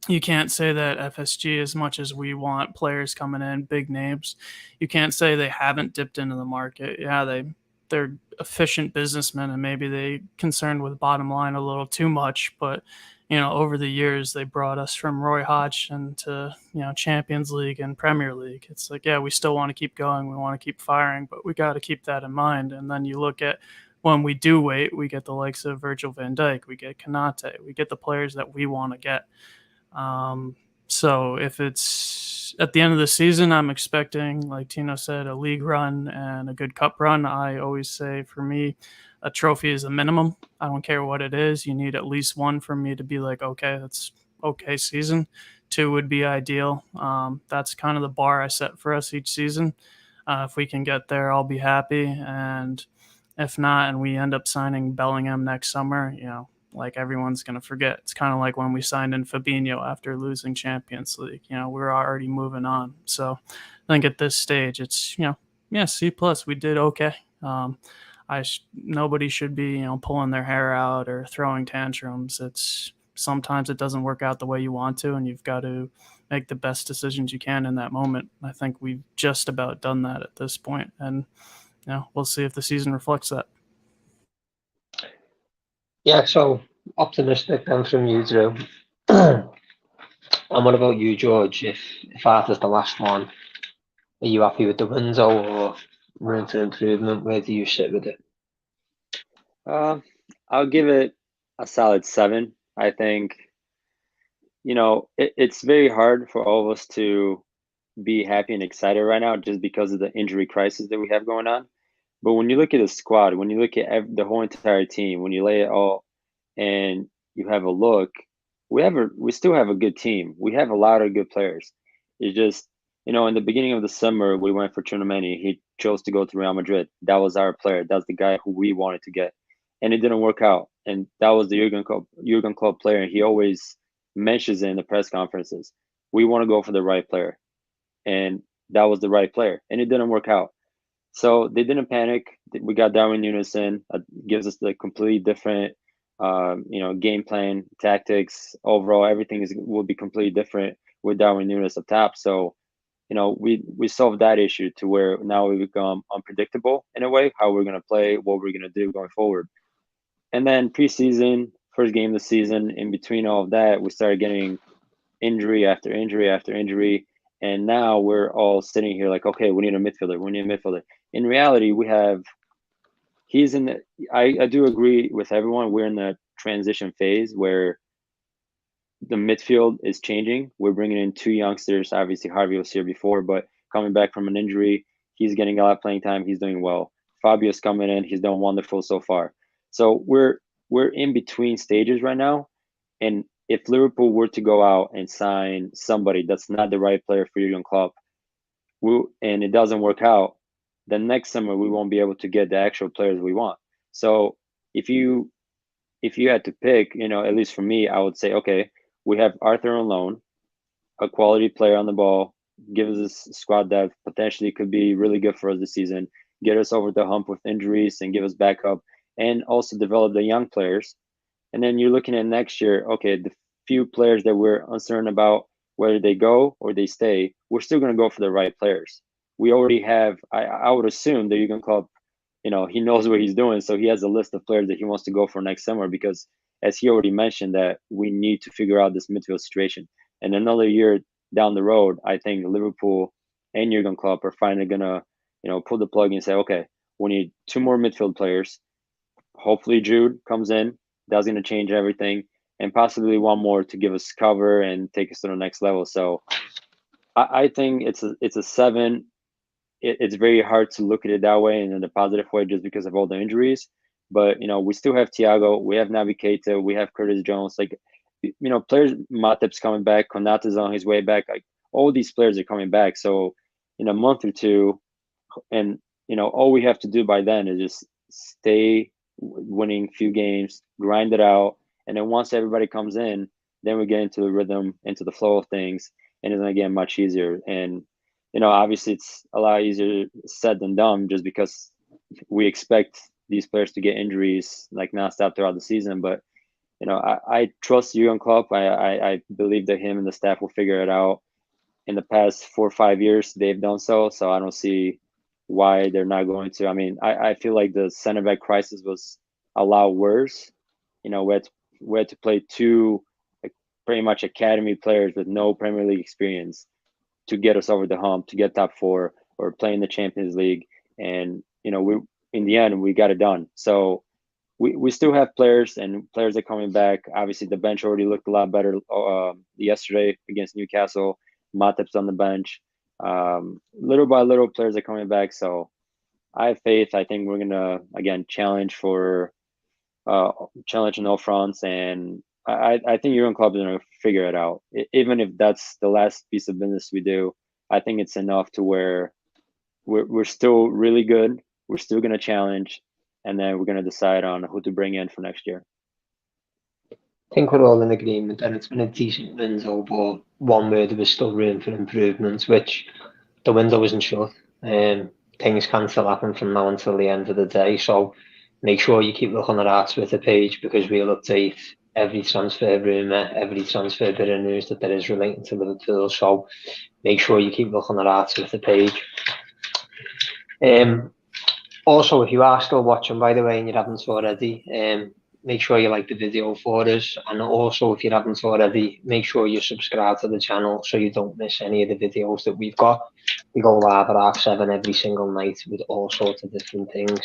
You can't say that FSG, as much as we want players coming in, big names, you can't say they haven't dipped into the market. Yeah, they're efficient businessmen and maybe they concerned with bottom line a little too much, but over the years they brought us from Roy Hodgson to Champions League and Premier League. It's like, yeah, we still want to keep going, we want to keep firing, but we got to keep that in mind. And then you look at when we do wait, we get the likes of Virgil van Dijk, we get Konate, we get the players that we want to get. So if it's at the end of the season, I'm expecting, like Tino said, a league run and a good cup run. I always say, for me, a trophy is a minimum. I don't care what it is. You need at least one for me to be like, okay, that's okay season. 2 would be ideal. That's kind of the bar I set for us each season. If we can get there, I'll be happy. And if not, and we end up signing Bellingham next summer, like everyone's going to forget. It's kind of like when we signed in Fabinho after losing Champions League. We're already moving on. So I think at this stage, it's, C plus. We did okay. Nobody should be, pulling their hair out or throwing tantrums. It's sometimes it doesn't work out the way you want to, and you've got to make the best decisions you can in that moment. I think we've just about done that at this point, and we'll see if the season reflects that. yeah. So optimistic then from you, Drew. And what about you, George? If Arthur's the last one, are you happy with the Windsor or room for improvement? Where do you sit with it? I'll give it a solid 7. I think, it's very hard for all of us to be happy and excited right now just because of the injury crisis that we have going on. But when you look at the squad, when you look at the whole entire team, when you lay it all and you have a look, we still have a good team. We have a lot of good players. It's just, in the beginning of the summer, we went for Tielemans. He chose to go to Real Madrid. That was our player. That's the guy who we wanted to get. And it didn't work out. And that was the Jurgen Klopp player. He always mentions it in the press conferences. We want to go for the right player. And that was the right player. And it didn't work out. So they didn't panic. We got Darwin Núñez in. Gives us the completely different, game plan, tactics. Overall, everything will be completely different with Darwin Núñez up top. So, we solved that issue to where now we become unpredictable in a way, how we're going to play, what we're going to do going forward. And then preseason, first game of the season, in between all of that, we started getting injury after injury after injury. And now we're all sitting here like, okay, we need a midfielder. We need a midfielder. In reality, we have he's in the. I do agree with everyone. We're in the transition phase where the midfield is changing. We're bringing in 2 youngsters. Obviously, Harvey was here before, but coming back from an injury, he's getting a lot of playing time. He's doing well. Fabio's coming in. He's done wonderful so far. So we're in between stages right now. And if Liverpool were to go out and sign somebody that's not the right player for Jurgen Klopp, and it doesn't work out, then next summer we won't be able to get the actual players we want. So if you had to pick, at least for me, I would say, okay, we have Arthur on loan, a quality player on the ball, gives us squad depth, potentially could be really good for us this season, get us over the hump with injuries and give us backup, and also develop the young players. And then you're looking at next year, okay, the few players that we're uncertain about whether they go or they stay, we're still going to go for the right players. We already have, I would assume that Jurgen Klopp, he knows what he's doing. So he has a list of players that he wants to go for next summer because, as he already mentioned, that we need to figure out this midfield situation. And another year down the road, I think Liverpool and Jurgen Klopp are finally going to, pull the plug and say, okay, we need 2 more midfield players. Hopefully Jude comes in. That's going to change everything, and possibly 1 more to give us cover and take us to the next level. So I think it's a 7. It's very hard to look at it that way and in a positive way just because of all the injuries. But, we still have Thiago, we have Naby Keita, we have Curtis Jones. Like, players, Matip's coming back, Konata's on his way back. Like, all these players are coming back. So in a month or 2, and, all we have to do by then is just stay winning few games, grind it out. And then once everybody comes in, then we get into the rhythm, into the flow of things, and it's going to get much easier. And, obviously it's a lot easier said than done just because we expect these players to get injuries like nonstop throughout the season. But, I trust Jurgen Klopp. I believe that him and the staff will figure it out. In the past 4 or 5 years, they've done so. So I don't see why they're not going to. I mean, I feel like the center back crisis was a lot worse. We had to play 2 pretty much academy players with no Premier League experience to get us over the hump, to get top 4 or play in the Champions League. And, we in the end, we got it done. So we still have players, and players are coming back. Obviously, the bench already looked a lot better yesterday against Newcastle. Matip's on the bench. Little by little, players are coming back. So I have faith. I think we're going to, again, challenge in all fronts. And I think Jurgen Klopp is going to figure it out. Even if that's the last piece of business we do, I think it's enough to where we're still really good. We're still going to challenge. And then we're going to decide on who to bring in for next year. I think we're all in agreement that it's been a decent window, but one where there was still room for improvements, which the window isn't shut. Things can still happen from now until the end of the day. So make sure you keep looking at our Twitter page because we'll update every transfer rumour, every transfer bit of news that there is relating to Liverpool. So make sure you keep looking at our Twitter page. Also, if you are still watching, by the way, and you haven't already, make sure you like the video for us. And also, if you haven't already, make sure you subscribe to the channel so you don't miss any of the videos that we've got. We go live at 7:30 every single night with all sorts of different things.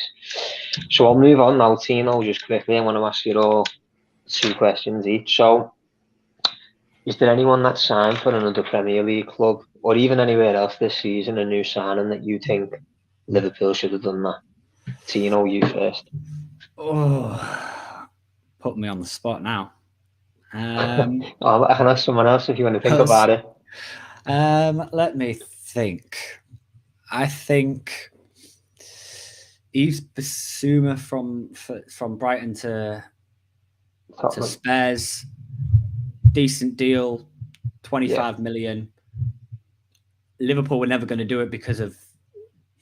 So I'll move on now, Tino, just quickly. I want to ask you all 2 questions each. So, is there anyone that's signed for another Premier League club or even anywhere else this season, a new signing that you think Liverpool should have done that? Tino, you first. Oh, put me on the spot now. I can ask someone else if you want to think about it. Let me think. I think Yves Bissouma from Brighton to Spurs, decent deal, 25 million. Liverpool were never going to do it because of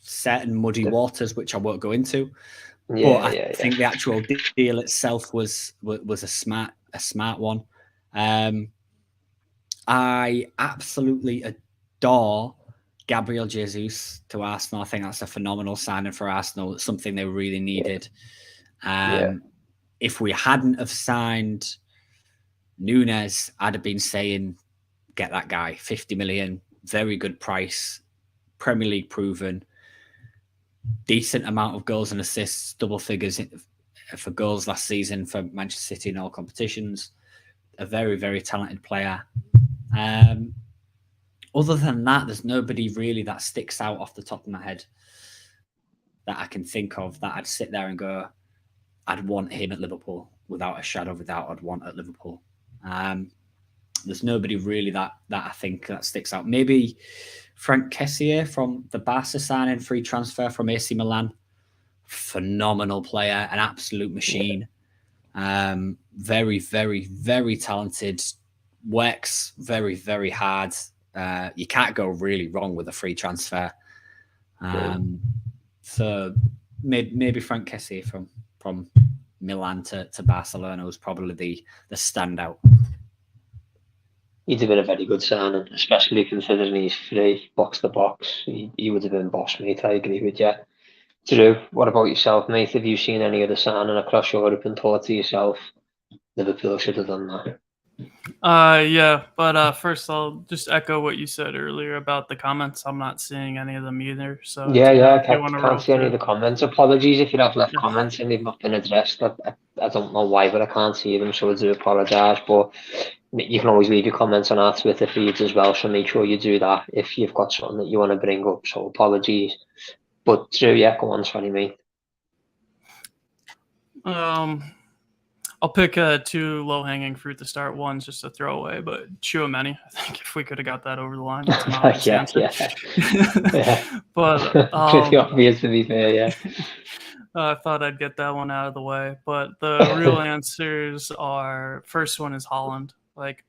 certain muddy waters, which I won't go into. I think the actual deal itself was a smart one. I absolutely adore Gabriel Jesus to Arsenal. I think that's a phenomenal signing for Arsenal. It's something they really needed. If we hadn't have signed Nunes, I'd have been saying, get that guy, 50 million, very good price, Premier League proven. decent amount of goals and assists, double figures for goals last season for Manchester City in all competitions. A very, very talented player. Other than that, there's nobody really that sticks out off the top of my head that I can think of that I'd sit there and go, I'd want him at Liverpool without a shadow of a doubt. I'd want at Liverpool. There's nobody really that I think that sticks out. Maybe Frank Kessié from the Barca signing, free transfer from AC Milan. Phenomenal player, an absolute machine. Very, very, very talented. Works very, very hard. You can't go really wrong with a free transfer. So maybe Frank Kessié from Milan to Barcelona was probably the standout. He'd have been a very good signing, especially considering he's free, box to box. He would have been boss, mate. I agree with you. Drew, what about yourself, mate? Have you seen any other signing across Europe and thought to yourself, Liverpool should have done that? Yeah, but first I'll just echo what you said earlier about the comments. I'm not seeing any of them either. So I can't see any of the comments. Apologies if you have left comments and they've not been addressed. I don't know why, but I can't see them, so I do apologise. But you can always leave your comments on our Twitter feeds as well, so make sure you do that if you've got something that you want to bring up. So apologies. But Drew, go on, sorry, mate. I'll pick two low-hanging fruit to start. One's just a throwaway, but Tielemans. I think if we could have got that over the line, that's an obvious answer. But pretty obvious to be fair, yeah. I thought I'd get that one out of the way, but the real answers are: first one is Haaland. Like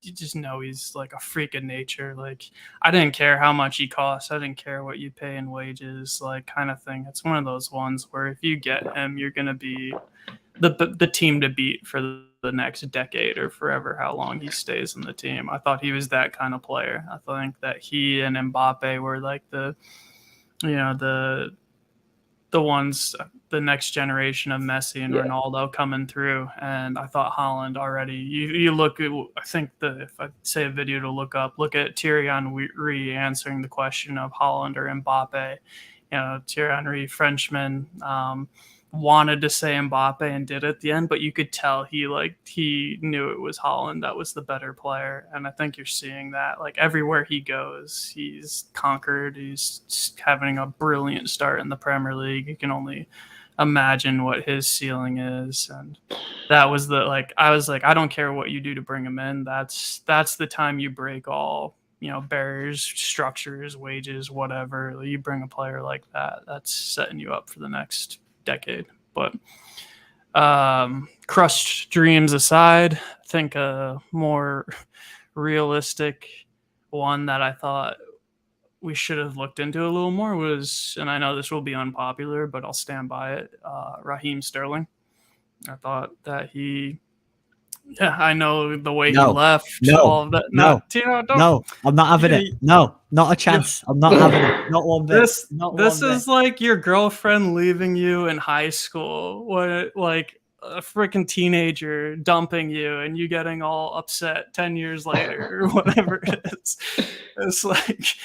you just know he's like a freak of nature. Like I didn't care how much he costs. I didn't care what you pay in wages, like kind of thing. It's one of those ones where if you get him, you're gonna be the team to beat for the next decade or forever, how long he stays in the team. I thought he was that kind of player. I think that he and Mbappe were like the ones, the next generation of Messi and Ronaldo coming through. And I thought Haaland already, you look at, I think if I say a video to look at Thierry Henry answering the question of Haaland or Mbappe. Thierry Henry, Frenchman, wanted to say Mbappe and did at the end, but you could tell he knew it was Haaland that was the better player. And I think you're seeing that like everywhere he goes, he's conquered. He's having a brilliant start in the Premier League. You can only imagine what his ceiling is. And that was I was like, I don't care what you do to bring him in. That's the time you break all, barriers, structures, wages, whatever. You bring a player like that, that's setting you up for the next decade. But crushed dreams aside, I think a more realistic one that I thought we should have looked into a little more was, and I know this will be unpopular, but I'll stand by it, Raheem Sterling. I thought that I know the way he left. All of that. No, I'm not having it. No, not a chance. I'm not having it. Not one bit. This is like your girlfriend leaving you in high school, when like a freaking teenager dumping you, and you getting all upset 10 years later or whatever it is. It's like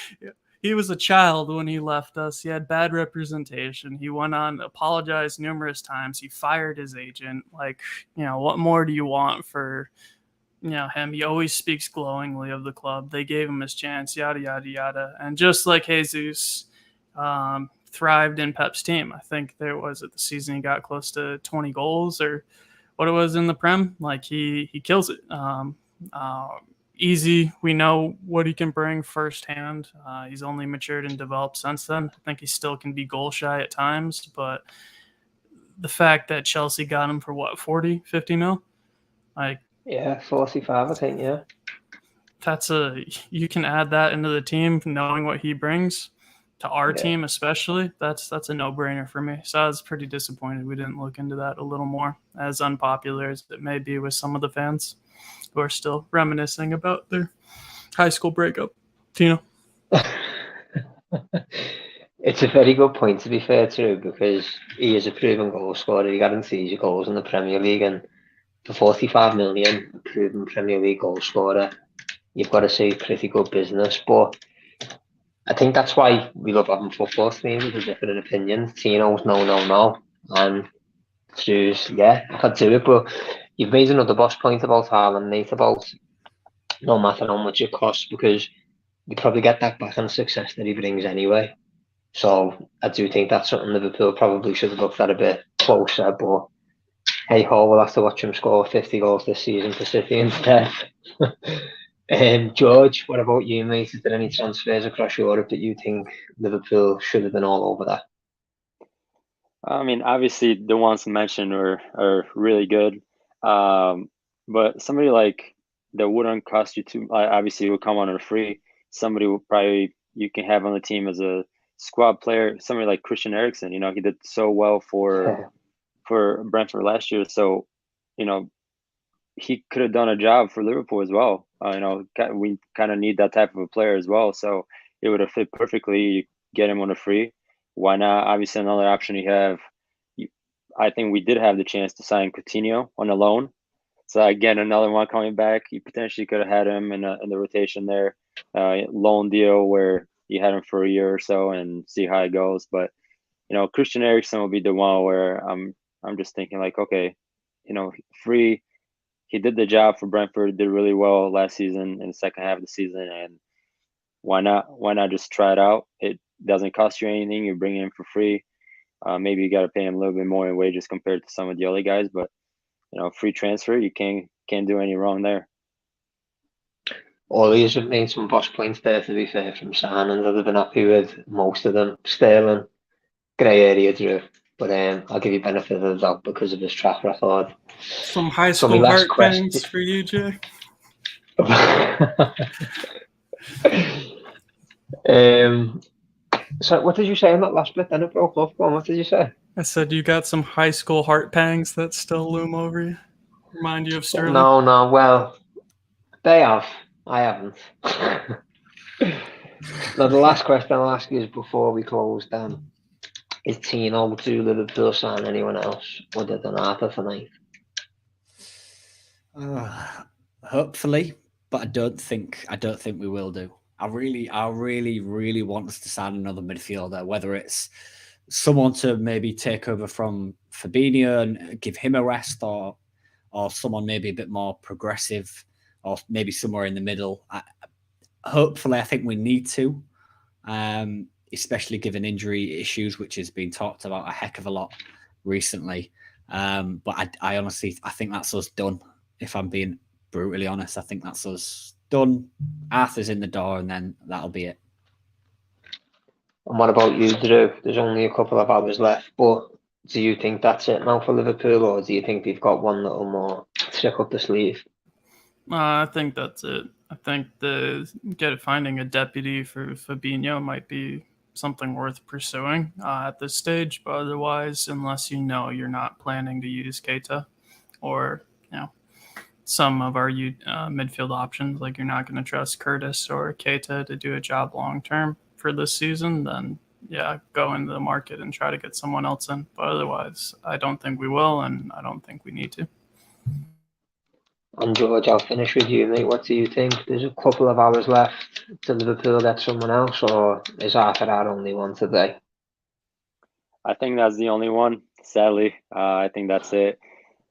he was a child when he left us. He had bad representation. He went on, apologized numerous times. He fired his agent. Like, what more do you want for, him? He always speaks glowingly of the club. They gave him his chance, yada, yada, yada. And just like Jesus thrived in Pep's team. I think the season he got close to 20 goals or what it was in the Prem. Like he kills it. Easy. We know what he can bring firsthand. He's only matured and developed since then. I think he still can be goal shy at times, but the fact that Chelsea got him for what, 40, 50 mil? 45, I think, yeah. You can add that into the team, knowing what he brings to our team, especially. That's a no-brainer for me. So I was pretty disappointed we didn't look into that a little more, as unpopular as it may be with some of the fans who are still reminiscing about their high school breakup. Tino? It's a very good point, to be fair to, because he is a proven goal scorer. He guarantees you goals in the Premier League, and for 45 million, a proven Premier League goal scorer, you've got to say pretty good business. But I think that's why we love having football streams with different opinions. Tino's no. And Stu's, yeah, I could do it. But you've made another boss point about Haaland, mate, about no matter how much it costs, because you probably get that back on success that he brings anyway. So I do think that's something Liverpool probably should have looked at a bit closer. But hey ho, we'll have to watch him score 50 goals this season for City instead. George, what about you, mate? Is there any transfers across Europe that you think Liverpool should have been all over that? I mean, obviously the ones mentioned are really good, but somebody like that wouldn't cost you too. Obviously, would come on a free. Somebody will probably you can have on the team as a squad player. Somebody like Christian Eriksen. He did so well for Brentford last year. So, he could have done a job for Liverpool as well. We kind of need that type of a player as well. So it would have fit perfectly. You get him on a free. Why not? Obviously, another option you have. I think we did have the chance to sign Coutinho on a loan. So again, another one coming back. You potentially could have had him in the rotation there, loan deal where you had him for a year or so and see how it goes. But Christian Eriksen will be the one where I'm just thinking like, okay, free. He did the job for Brentford, did really well last season in the second half of the season, and why not just try it out? It doesn't cost you anything. You bring him for free. Maybe you got to pay him a little bit more in wages compared to some of the other guys, but free transfer, you can't do any wrong there. Always have made some boss points there, to be fair, from signings. I've been happy with most of them. Sterling, grey area, Drew. But I'll give you benefit of the doubt because of his track record. Some high school heart pangs for you, Jay. So what did you say in that last bit? Then it broke off. What did you say? I said you got some high school heart pangs that still loom over you. Remind you of Sterling? No. Well, they have. I haven't. Now, the last question I'll ask you is before we close down. Is Tino to Liverpool sign anyone else other than Arthur tonight? Hopefully, but I don't think we will do. I really want us to sign another midfielder, whether it's someone to maybe take over from Fabinho and give him a rest, or someone maybe a bit more progressive, or maybe somewhere in the middle. Hopefully, I think we need to. Especially given injury issues, which has been talked about a heck of a lot recently. But I honestly, I think that's us done. If I'm being brutally honest, I think that's us done. Arthur's in the door, and then that'll be it. And what about you, Drew? There's only a couple of hours left, but do you think that's it now for Liverpool, or do you think they've got one little more trick up the sleeve? I think that's it. I think finding a deputy for Fabinho might be something worth pursuing at this stage, but otherwise, unless you're not planning to use Keita or some of our midfield options, like you're not going to trust Curtis or Keita to do a job long term for this season, then go into the market and try to get someone else in. But otherwise, I don't think we will, and I don't think we need to. And George, I'll finish with you, mate. What do you think? There's a couple of hours left to Liverpool get someone else, or is Arthur our only one today? I think that's the only one, sadly. I think that's it.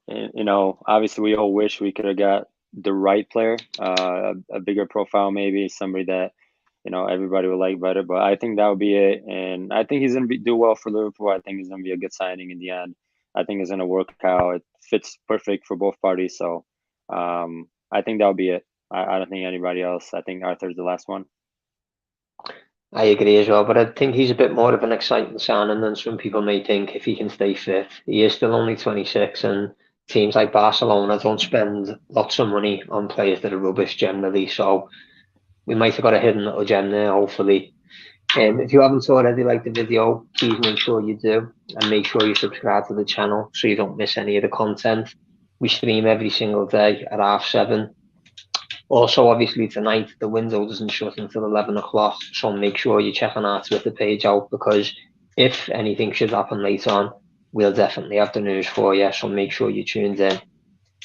Obviously we all wish we could have got the right player, a bigger profile, maybe somebody that, everybody would like better. But I think that would be it. And I think he's going to do well for Liverpool. I think he's going to be a good signing in the end. I think it's going to work out. It fits perfect for both parties. So I think that'll be it. I don't think anybody else. I think Arthur's the last one. I agree as well, but I think he's a bit more of an exciting signing than some people may think if he can stay fit. He is still only 26, and teams like Barcelona don't spend lots of money on players that are rubbish generally, so we might have got a hidden little gem there, hopefully. If you haven't already liked the video, please make sure you do, and make sure you subscribe to the channel so you don't miss any of the content. We stream every single day at 7:30. Also, obviously, tonight, the window doesn't shut until 11 o'clock, so make sure you check on our Twitter page out, because if anything should happen later on, we'll definitely have the news for you, so make sure you tuned in.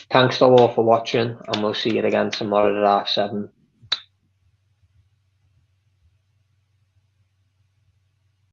Thanks to all for watching, and we'll see you again tomorrow at 7:30.